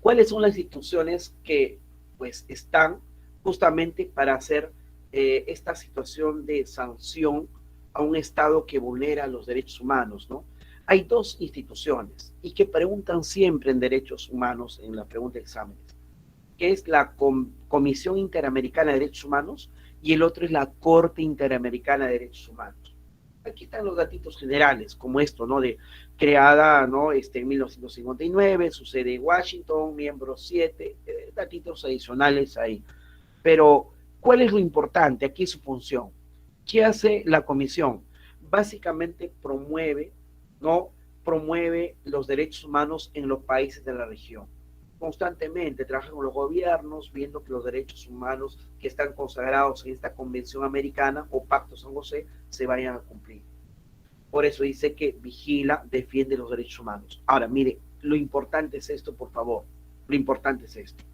¿Cuáles son las instituciones que pues están justamente para hacer esta situación de sanción a un Estado que vulnera los derechos humanos, ¿no? Hay dos instituciones y que preguntan siempre en derechos humanos en la pregunta de exámenes, que es la Comisión Interamericana de Derechos Humanos y el otro es la Corte Interamericana de Derechos Humanos. Aquí están los datitos generales, como esto, ¿no? De creada, ¿no? En 1959, su sede en Washington, miembros 7, datitos adicionales ahí. Pero, ¿cuál es lo importante? Aquí es su función. ¿Qué hace la comisión? Básicamente promueve, ¿no? Promueve los derechos humanos en los países de la región. constantemente, trabajan con los gobiernos, viendo que los derechos humanos que están consagrados en esta Convención Americana o Pacto San José se vayan a cumplir. Por eso dice que vigila, defiende los derechos humanos. Ahora, mire, lo importante es esto, por favor. Lo importante es esto.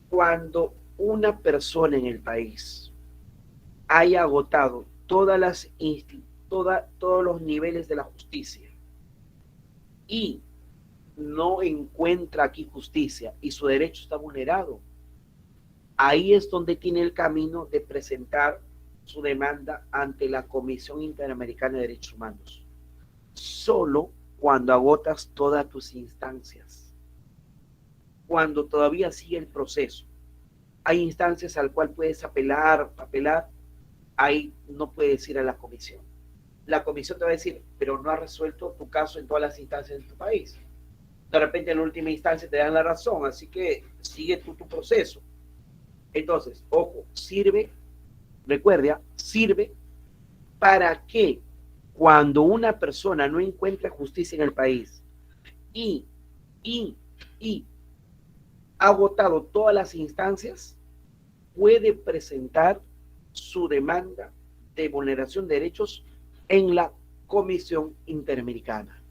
Cuando una persona en el país haya agotado todos los niveles de la justicia y no encuentra aquí justicia y su derecho está vulnerado, ahí es donde tiene el camino de presentar su demanda ante la Comisión Interamericana de Derechos Humanos. Solo cuando agotas todas tus instancias, cuando todavía sigue el proceso. Hay instancias al cual puedes apelar, ahí no puedes ir a la comisión. La comisión te va a decir, pero no has resuelto tu caso en todas las instancias de tu país. De repente en la última instancia te dan la razón, así que sigue tu proceso. Entonces, ojo, recuerda, sirve para que cuando una persona no encuentra justicia en el país y ha agotado todas las instancias, puede presentar su demanda de vulneración de derechos en la Comisión Interamericana.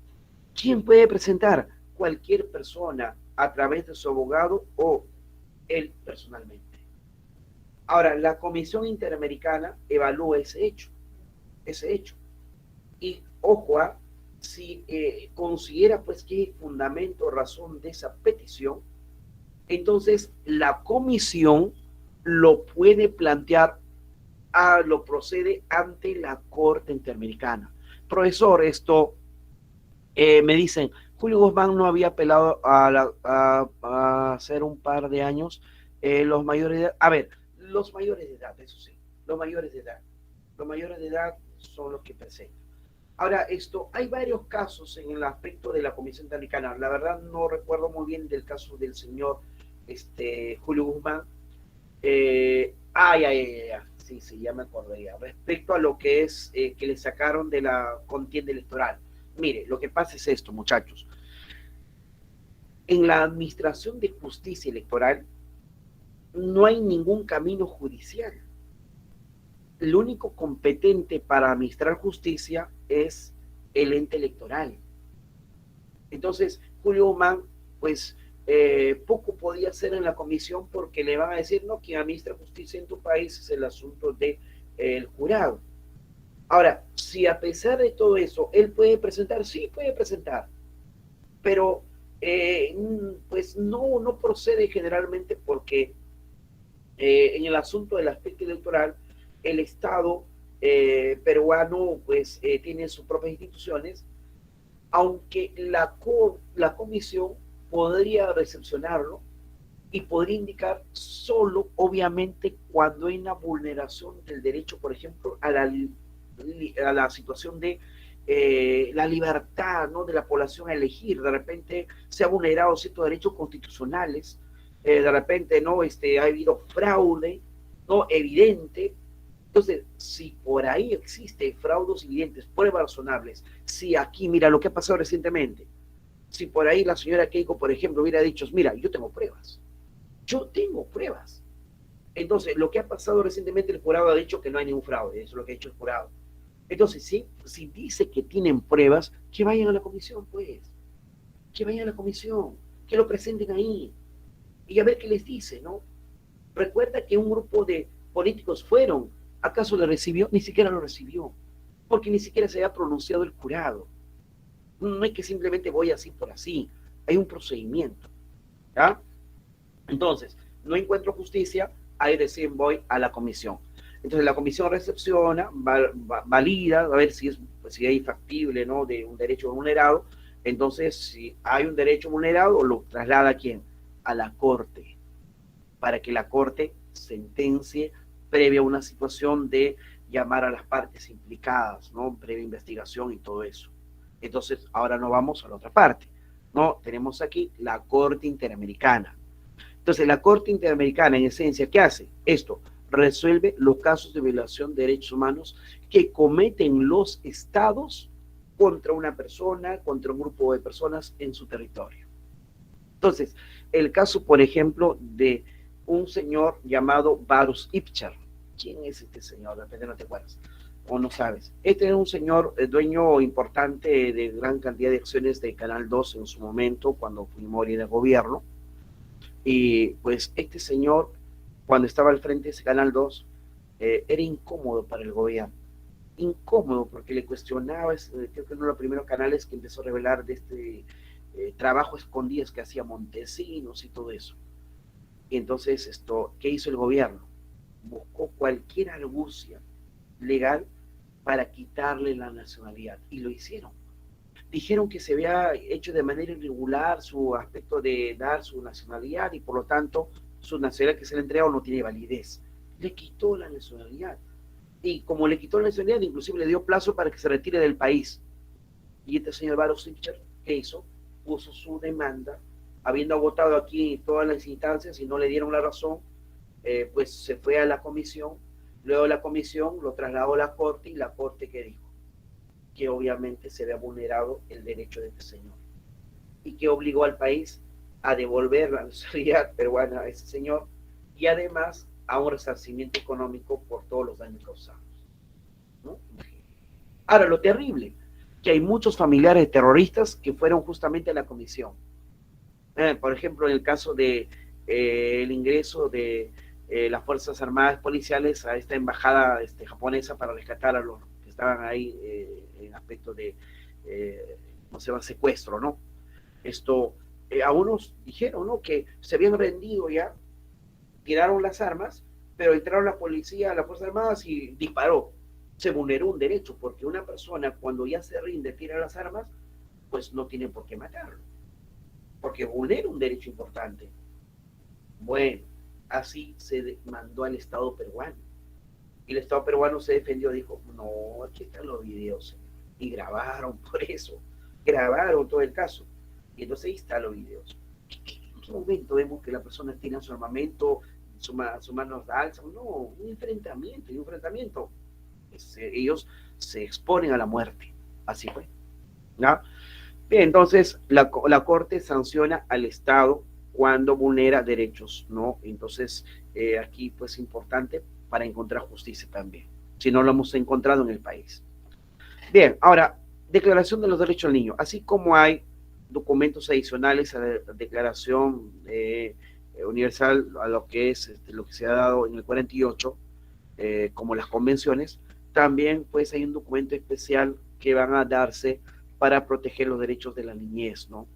¿Quién puede presentar? Cualquier persona a través de su abogado o él personalmente. Ahora, la Comisión Interamericana evalúa ese hecho. Y ojo, si considera pues que hay fundamento o razón de esa petición, entonces la comisión lo puede plantear, lo procede ante la Corte Interamericana. Profesor, me dicen, Julio Guzmán no había apelado a hacer un par de años los mayores de edad. A ver, los mayores de edad, eso sí, los mayores de edad son los que presentan. Ahora, hay varios casos en el aspecto de la Comisión Interamericana. La verdad no recuerdo muy bien del caso del señor Julio Guzmán. Sí, ya me acordaría. Respecto a lo que es que le sacaron de la contienda electoral. Mire, lo que pasa es esto, muchachos. En la administración de justicia electoral no hay ningún camino judicial. El único competente para administrar justicia es el ente electoral. Entonces, Julio Guzmán, pues, poco podía hacer en la comisión porque le van a decir, no, quien administra justicia en tu país es el asunto del jurado. Ahora, si a pesar de todo eso, él puede presentar, sí puede presentar, pero pues no procede generalmente porque en el asunto del aspecto electoral, el Estado peruano pues tiene sus propias instituciones, aunque la comisión podría recepcionarlo y podría indicar solo, obviamente, cuando hay una vulneración del derecho, por ejemplo, a la situación de la libertad, ¿no?, de la población a elegir. De repente se ha vulnerado ciertos derechos constitucionales, de repente no ha habido fraude no evidente. Entonces, si por ahí existe fraudes evidentes, pruebas razonables, si aquí, mira lo que ha pasado recientemente, si por ahí la señora Keiko, por ejemplo, hubiera dicho, mira, yo tengo pruebas, entonces lo que ha pasado recientemente, el jurado ha dicho que no hay ningún fraude, eso es lo que ha dicho el jurado. Entonces, si dice que tienen pruebas, que vayan a la comisión, pues, que vayan a la comisión, que lo presenten ahí, y a ver qué les dice, ¿no? Recuerda que un grupo de políticos fueron, ¿acaso le recibió? Ni siquiera lo recibió, porque ni siquiera se había pronunciado el jurado. No es que simplemente voy así por así, hay un procedimiento, ¿ya? Entonces, no encuentro justicia, ahí recién voy a la comisión. Entonces la comisión recepciona, valida, a ver si hay factible, ¿no?, de un derecho vulnerado. Entonces, si hay un derecho vulnerado, lo traslada ¿a quién? A la Corte, para que la Corte sentencie previa a una situación de llamar a las partes implicadas, ¿no?, previa investigación y todo eso. Entonces, ahora nos vamos a la otra parte, ¿no? Tenemos aquí la Corte Interamericana. Entonces, la Corte Interamericana, en esencia, ¿qué hace? Esto, resuelve los casos de violación de derechos humanos que cometen los estados contra una persona, contra un grupo de personas en su territorio. Entonces, el caso, por ejemplo, de un señor llamado Varus Ipcher. ¿Quién es este señor? De repente no te acuerdas o no sabes. Este es un señor dueño importante de gran cantidad de acciones de Canal 2 en su momento, cuando Fujimori era gobierno. Y pues este señor, cuando estaba al frente de ese Canal 2, era incómodo para el gobierno. Incómodo porque le cuestionaba, creo que uno de los primeros canales que empezó a revelar de este trabajo escondidas que hacía Montesinos y todo eso. Y entonces, ¿qué hizo el gobierno? Buscó cualquier argucia legal para quitarle la nacionalidad, y lo hicieron. Dijeron que se había hecho de manera irregular su aspecto de dar su nacionalidad, y por lo tanto su nacionalidad que se le entregó no tiene validez. Le quitó la nacionalidad, y como le quitó la nacionalidad, inclusive le dio plazo para que se retire del país. Y este señor Varus Ipcher, ¿qué hizo? Puso su demanda, habiendo agotado aquí todas las instancias y no le dieron la razón, pues se fue a la comisión. Luego la comisión lo trasladó a la corte, y la corte, ¿qué dijo? Que obviamente se había vulnerado el derecho de este señor, y que obligó al país a devolver la nacionalidad peruana a ese señor, y además a un resarcimiento económico por todos los daños causados, ¿no? Ahora, lo terrible, que hay muchos familiares de terroristas que fueron justamente a la comisión. Por ejemplo, en el caso de el ingreso de las Fuerzas Armadas Policiales a esta embajada japonesa para rescatar a los que estaban ahí en aspecto de, no se llama, secuestro, ¿no? A unos dijeron, ¿no?, que se habían rendido ya, tiraron las armas, pero entraron la policía, las Fuerzas Armadas y disparó. Se vulneró un derecho, porque una persona cuando ya se rinde, tira las armas, pues no tiene por qué matarlo, porque vulnera un derecho importante. Bueno, así se mandó al Estado peruano. Y el Estado peruano se defendió, dijo, no, aquí están los videos. Y grabaron por eso. Grabaron todo el caso. Y entonces ahí están los videos. ¿En qué momento vemos que la persona tiene su armamento, su manos alzan? No, un enfrentamiento. Ellos se exponen a la muerte. Así fue, ¿no? Bien, entonces la Corte sanciona al Estado cuando vulnera derechos, ¿no? Entonces, aquí pues importante para encontrar justicia también, si no lo hemos encontrado en el país. Bien, ahora, Declaración de los Derechos del Niño. Así como hay documentos adicionales a la Declaración Universal, a lo que es lo que se ha dado en el 48, como las convenciones, también pues hay un documento especial que van a darse para proteger los derechos de la niñez, ¿no?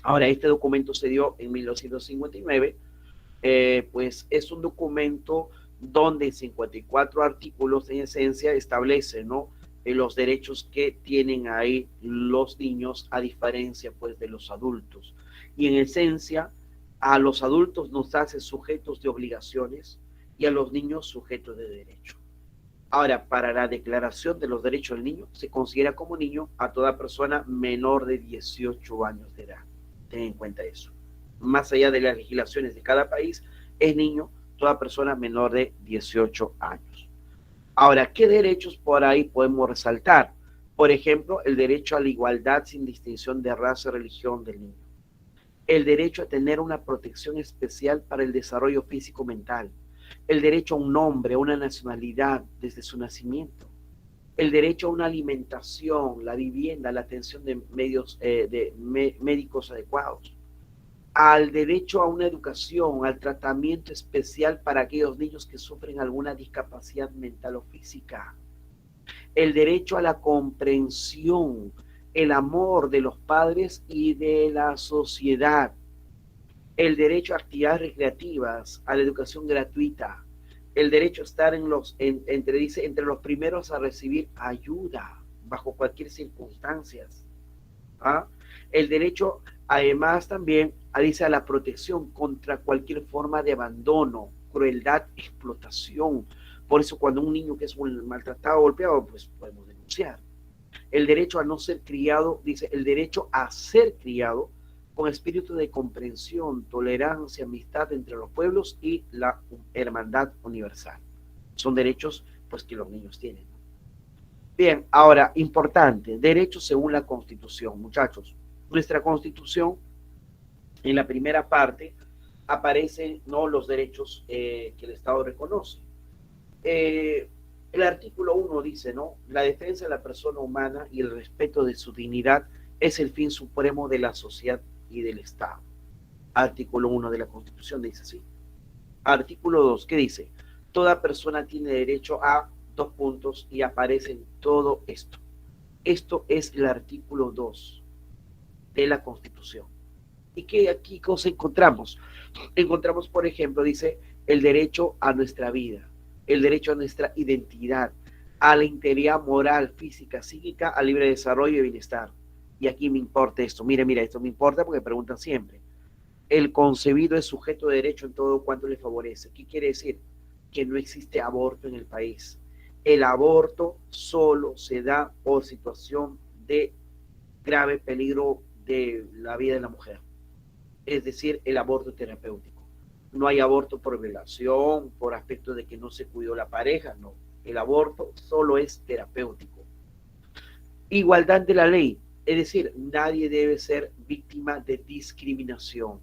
Ahora, este documento se dio en 1959, pues es un documento donde 54 artículos en esencia establece, ¿no?, los derechos que tienen ahí los niños, a diferencia pues de los adultos. Y en esencia, a los adultos nos hace sujetos de obligaciones y a los niños sujetos de derechos. Ahora, para la Declaración de los Derechos del Niño, se considera como niño a toda persona menor de 18 años de edad. Ten en cuenta eso. Más allá de las legislaciones de cada país, es niño toda persona menor de 18 años. Ahora, ¿qué derechos por ahí podemos resaltar? Por ejemplo, el derecho a la igualdad sin distinción de raza o religión del niño. El derecho a tener una protección especial para el desarrollo físico-mental. El derecho a un nombre, a una nacionalidad desde su nacimiento. El derecho a una alimentación, la vivienda, la atención de médicos adecuados. Al derecho a una educación, al tratamiento especial para aquellos niños que sufren alguna discapacidad mental o física. El derecho a la comprensión, el amor de los padres y de la sociedad. El derecho a actividades recreativas, a la educación gratuita. El derecho a estar entre los primeros a recibir ayuda bajo cualquier circunstancia. ¿Ah? El derecho, además, también dice a la protección contra cualquier forma de abandono, crueldad, explotación. Por eso cuando un niño que es maltratado o golpeado, pues podemos denunciar. El derecho a no ser criado, dice, el derecho a ser criado con espíritu de comprensión, tolerancia, amistad entre los pueblos y la hermandad universal. Son derechos pues que los niños tienen. Bien, ahora, importante, derechos según la Constitución. Muchachos, nuestra Constitución En la primera parte aparecen, ¿no?, los derechos que el Estado reconoce. Eh, el artículo 1 dice, ¿no? La defensa de la persona humana y el respeto de su dignidad es el fin supremo de la sociedad y del Estado. Artículo 1 de la Constitución dice así. Artículo 2, ¿qué dice? Toda persona tiene derecho a dos puntos y aparece en todo esto. Esto es el artículo 2 de la Constitución. ¿Y qué aquí cosa encontramos? Encontramos, por ejemplo, dice, el derecho a nuestra vida, el derecho a nuestra identidad, a la integridad moral, física, psíquica, al libre desarrollo y bienestar. Y aquí me importa esto. Mira, esto me importa porque preguntan siempre. El concebido es sujeto de derecho en todo cuanto le favorece. ¿Qué quiere decir? Que no existe aborto en el país. El aborto solo se da por situación de grave peligro de la vida de la mujer. Es decir, el aborto terapéutico. No hay aborto por violación, por aspecto de que no se cuidó la pareja, no. El aborto solo es terapéutico. Igualdad de la ley, es decir, nadie debe ser víctima de discriminación.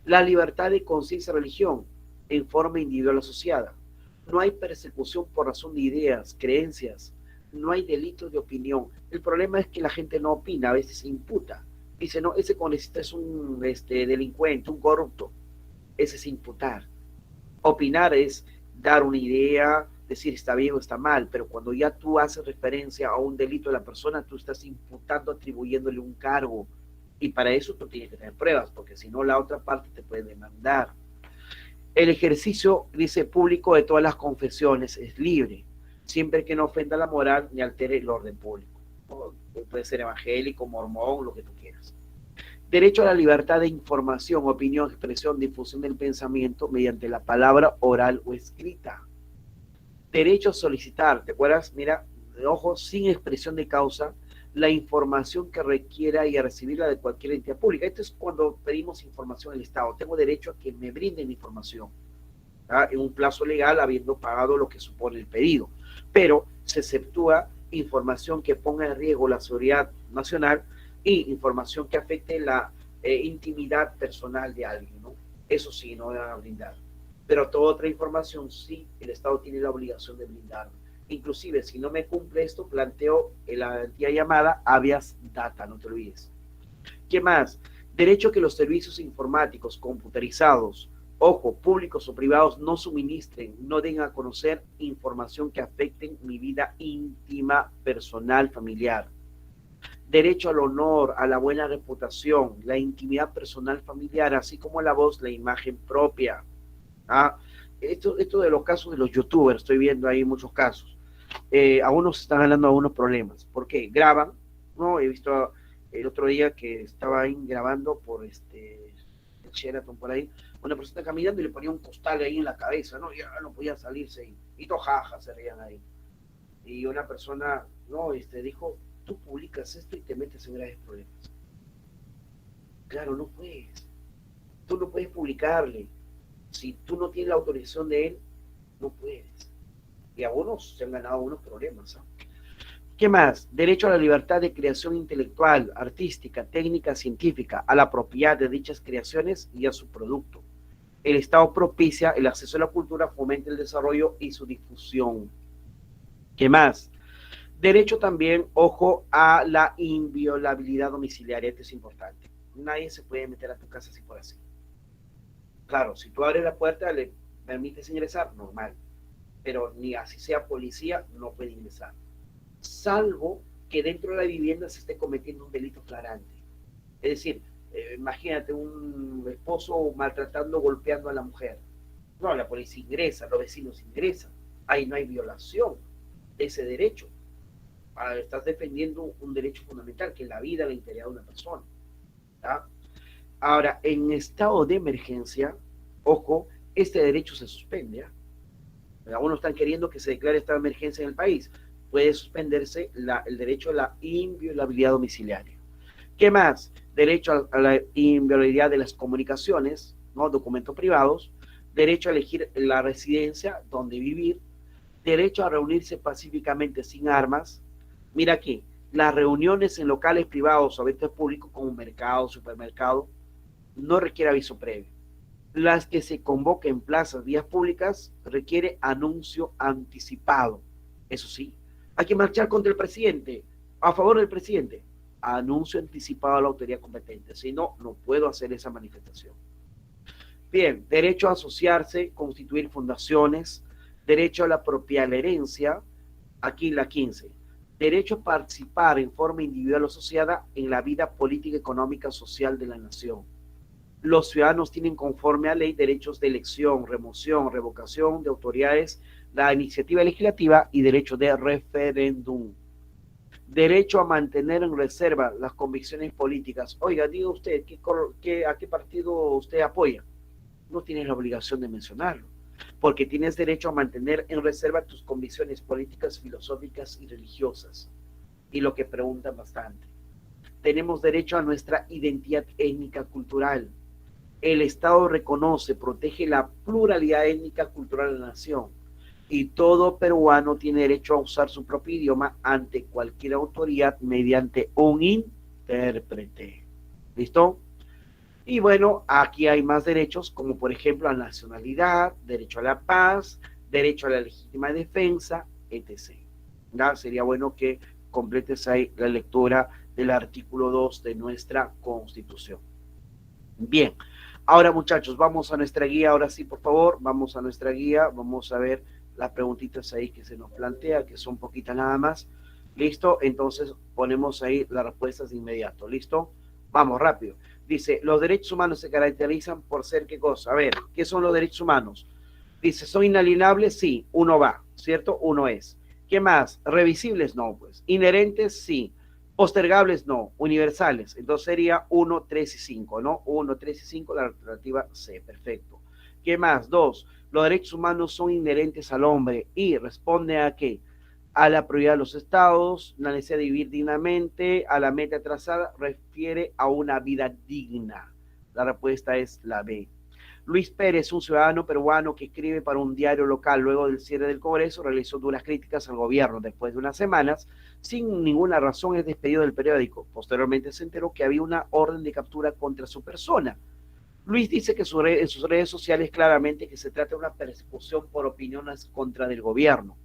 La libertad de conciencia y religión en forma individual asociada. No hay persecución por razón de ideas, creencias. No hay delitos de opinión. El problema es que la gente no opina, a veces se imputa. Dice, no, ese congresista es un delincuente, un corrupto. Ese es imputar. Opinar es dar una idea, decir está bien o está mal, pero cuando ya tú haces referencia a un delito de la persona, tú estás imputando, atribuyéndole un cargo. Y para eso tú tienes que tener pruebas, porque si no la otra parte te puede demandar. El ejercicio, dice, público de todas las confesiones es libre, siempre que no ofenda la moral ni altere el orden público. Puede ser evangélico, mormón, lo que tú quieras. Derecho a la libertad de información, opinión, expresión, difusión del pensamiento mediante la palabra oral o escrita. Derecho a solicitar, ¿te acuerdas? Mira, de ojo, sin expresión de causa, la información que requiera y a recibirla de cualquier entidad pública. Esto es cuando pedimos información al Estado. Tengo derecho a que me brinden información, ¿verdad?, en un plazo legal, habiendo pagado lo que supone el pedido. Pero se exceptúa información que ponga en riesgo la seguridad nacional y información que afecte la intimidad personal de alguien, ¿no? Eso sí, no van a brindar. Pero toda otra información sí, el Estado tiene la obligación de brindarme. Inclusive, si no me cumple esto, planteo la entidad llamada habeas data, no te olvides. ¿Qué más? Derecho a que los servicios informáticos computarizados, ojo, públicos o privados, no suministren, no den a conocer información que afecten mi vida íntima, personal, familiar. Derecho al honor, a la buena reputación, la intimidad personal familiar, así como la voz, la imagen propia. ¿Ah? Esto de los casos de los youtubers, estoy viendo ahí muchos casos. Algunos están ganando algunos problemas. ¿Por qué? Graban, ¿no? He visto el otro día que estaba ahí grabando por el Sheraton por ahí, una persona caminando y le ponía un costal ahí en la cabeza, ¿no? Ya no podía salirse ahí. Y tojajas se reían ahí. Y una persona, ¿no? Dijo, tú publicas esto y te metes en graves problemas. Claro, no puedes. Tú no puedes publicarle. Si tú no tienes la autorización de él, no puedes. Y algunos se han ganado unos problemas, ¿eh? ¿Qué más? Derecho a la libertad de creación intelectual, artística, técnica, científica, a la propiedad de dichas creaciones y a su producto. El Estado propicia el acceso a la cultura, fomenta el desarrollo y su difusión. ¿Qué más? Derecho también, ojo, a la inviolabilidad domiciliaria. Esto es importante. Nadie se puede meter a tu casa así por así. Claro, si tú abres la puerta, le permites ingresar, normal. Pero ni así sea policía, no puede ingresar. Salvo que dentro de la vivienda se esté cometiendo un delito flagrante. Es decir, imagínate un esposo maltratando, golpeando a la mujer. No, la policía ingresa, los vecinos ingresan. Ahí no hay violación de ese derecho. Estás defendiendo un derecho fundamental, que es la vida, la integridad de una persona. ¿Tá? Ahora, en estado de emergencia, ojo, este derecho se suspende. Algunos están queriendo que se declare estado de emergencia en el país. Puede suspenderse el derecho a la inviolabilidad domiciliaria. ¿Qué más? Derecho a la inviolabilidad de las comunicaciones, ¿no? Documentos privados, derecho a elegir la residencia donde vivir, derecho a reunirse pacíficamente sin armas. Mira aquí, las reuniones en locales privados o eventos públicos como mercado, supermercado, no requiere aviso previo. Las que se convoca en plazas, vías públicas, requiere anuncio anticipado. Eso sí, hay que marchar contra el presidente, a favor del presidente. Anuncio anticipado a la autoridad competente. Si no, no puedo hacer esa manifestación. Bien, derecho a asociarse, constituir fundaciones, derecho a la propia herencia, aquí la 15. Derecho a participar en forma individual o asociada en la vida política, económica, social de la nación. Los ciudadanos tienen conforme a ley derechos de elección, remoción, revocación de autoridades, la iniciativa legislativa y derecho de referéndum. Derecho a mantener en reserva las convicciones políticas. Oiga, diga usted, ¿a qué partido usted apoya? No tienes la obligación de mencionarlo, porque tienes derecho a mantener en reserva tus convicciones políticas, filosóficas y religiosas. Y lo que preguntan bastante. Tenemos derecho a nuestra identidad étnica cultural. El Estado reconoce, protege la pluralidad étnica cultural de la nación y todo peruano tiene derecho a usar su propio idioma ante cualquier autoridad mediante un intérprete. ¿Listo? Y bueno, aquí hay más derechos, como por ejemplo la nacionalidad, derecho a la paz, derecho a la legítima defensa, etc. ¿Ya? Sería bueno que completes ahí la lectura del artículo 2 de nuestra Constitución. Bien, ahora muchachos, vamos a nuestra guía, ahora sí, por favor, vamos a nuestra guía, vamos a ver las preguntitas ahí que se nos plantea, que son poquitas nada más. ¿Listo? Entonces ponemos ahí las respuestas de inmediato. ¿Listo? Vamos, rápido. Dice, los derechos humanos se caracterizan por ser ¿qué cosa? A ver, ¿qué son los derechos humanos? Dice, ¿son inalienables? Sí, uno va, ¿cierto? Uno es. ¿Qué más? ¿Revisibles? No, pues. ¿Inherentes? Sí. Postergables, no. Universales. Entonces sería 1, 3 y 5, ¿no? 1, 3 y 5, la alternativa C. Perfecto. ¿Qué más? 2. Los derechos humanos son inherentes al hombre y responde a ¿qué? A la prioridad de los estados, la necesidad de vivir dignamente, a la meta trazada, refiere a una vida digna. La respuesta es la B. Luis Pérez, un ciudadano peruano que escribe para un diario local luego del cierre del Congreso, realizó duras críticas al gobierno. Después de unas semanas, sin ninguna razón, es despedido del periódico. Posteriormente se enteró que había una orden de captura contra su persona. Luis dice que en sus redes sociales claramente que se trata de una persecución por opiniones contra del gobierno.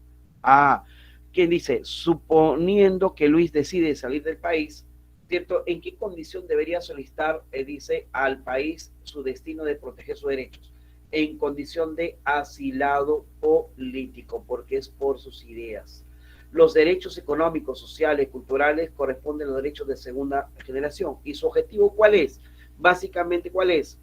¿Quién dice? Suponiendo que Luis decide salir del país, ¿cierto? ¿En qué condición debería solicitar, dice, al país su destino de proteger sus derechos? En condición de asilado político, porque es por sus ideas. Los derechos económicos, sociales, culturales corresponden a los derechos de segunda generación. ¿Y su objetivo cuál es? Básicamente, ¿cuál es?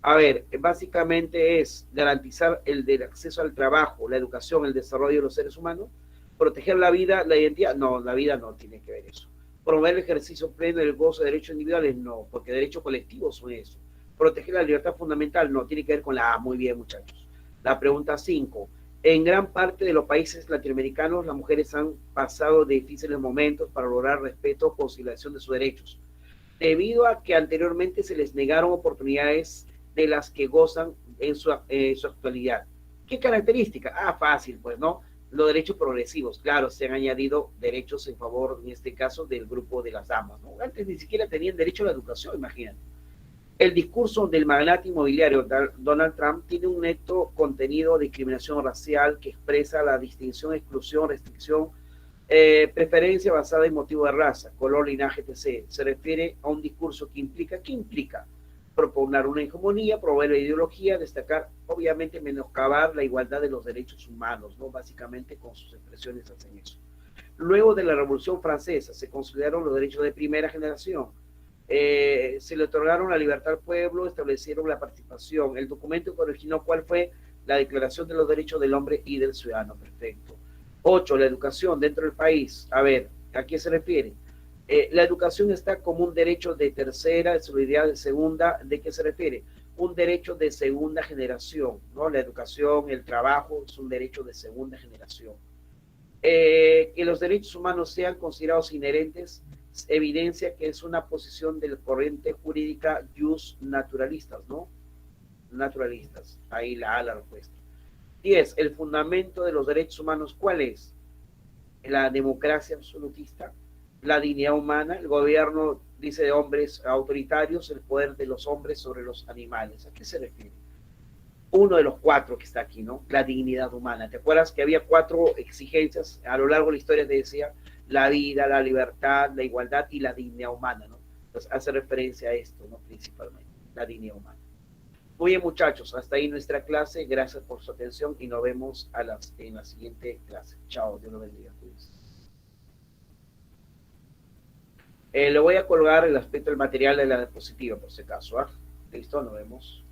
A ver, básicamente es garantizar el del acceso al trabajo, la educación, el desarrollo de los seres humanos, proteger la vida, la identidad. No, la vida no tiene que ver eso. Promover el ejercicio pleno del gozo de derechos individuales, no, porque derechos colectivos son eso. Proteger la libertad fundamental, no, tiene que ver con la A. Muy bien, muchachos. La pregunta 5. En gran parte de los países latinoamericanos, las mujeres han pasado difíciles momentos para lograr respeto o conciliación de sus derechos, debido a que anteriormente se les negaron oportunidades de las que gozan en su actualidad. ¿Qué característica? Fácil, pues, ¿no? Los derechos progresivos, claro, se han añadido derechos en favor, en este caso, del grupo de las damas, ¿no? Antes ni siquiera tenían derecho a la educación, imagínate. El discurso del magnate inmobiliario Donald Trump tiene un neto contenido de discriminación racial que expresa la distinción, exclusión, restricción, preferencia basada en motivo de raza, color, linaje, etc. Se refiere a un discurso que implica, ¿qué implica? Proponer una hegemonía, promover la ideología, destacar, obviamente, menoscabar la igualdad de los derechos humanos, ¿no? Básicamente con sus expresiones hacen eso. Luego de la Revolución Francesa se consolidaron los derechos de primera generación, se le otorgaron la libertad al pueblo, establecieron la participación. El documento que originó, ¿cuál fue? La Declaración de los Derechos del Hombre y del Ciudadano. Perfecto. 8. La educación dentro del país. A ver, ¿a qué se refiere? La educación está como un derecho de tercera, de solidaridad de segunda. ¿De qué se refiere? Un derecho de segunda generación, ¿no? La educación, el trabajo es un derecho de segunda generación. Que los derechos humanos sean considerados inherentes evidencia que es una posición de la corriente jurídica jus naturalistas, ¿no? Naturalistas. Ahí la respuesta. 10. El fundamento de los derechos humanos, ¿cuál es? La democracia absolutista, la dignidad humana. El gobierno dice de hombres autoritarios, el poder de los hombres sobre los animales. ¿A qué se refiere? Uno de los cuatro que está aquí, ¿no? La dignidad humana. ¿Te acuerdas que había cuatro exigencias? A lo largo de la historia te decía la vida, la libertad, la igualdad y la dignidad humana, ¿no? Entonces hace referencia a esto, ¿no? Principalmente, la dignidad humana. Muy bien, muchachos, hasta ahí nuestra clase. Gracias por su atención y nos vemos en la siguiente clase. Chao, Dios los bendiga. Le voy a colgar el aspecto del material de la diapositiva, por si acaso. ¿Ah? Listo, nos vemos.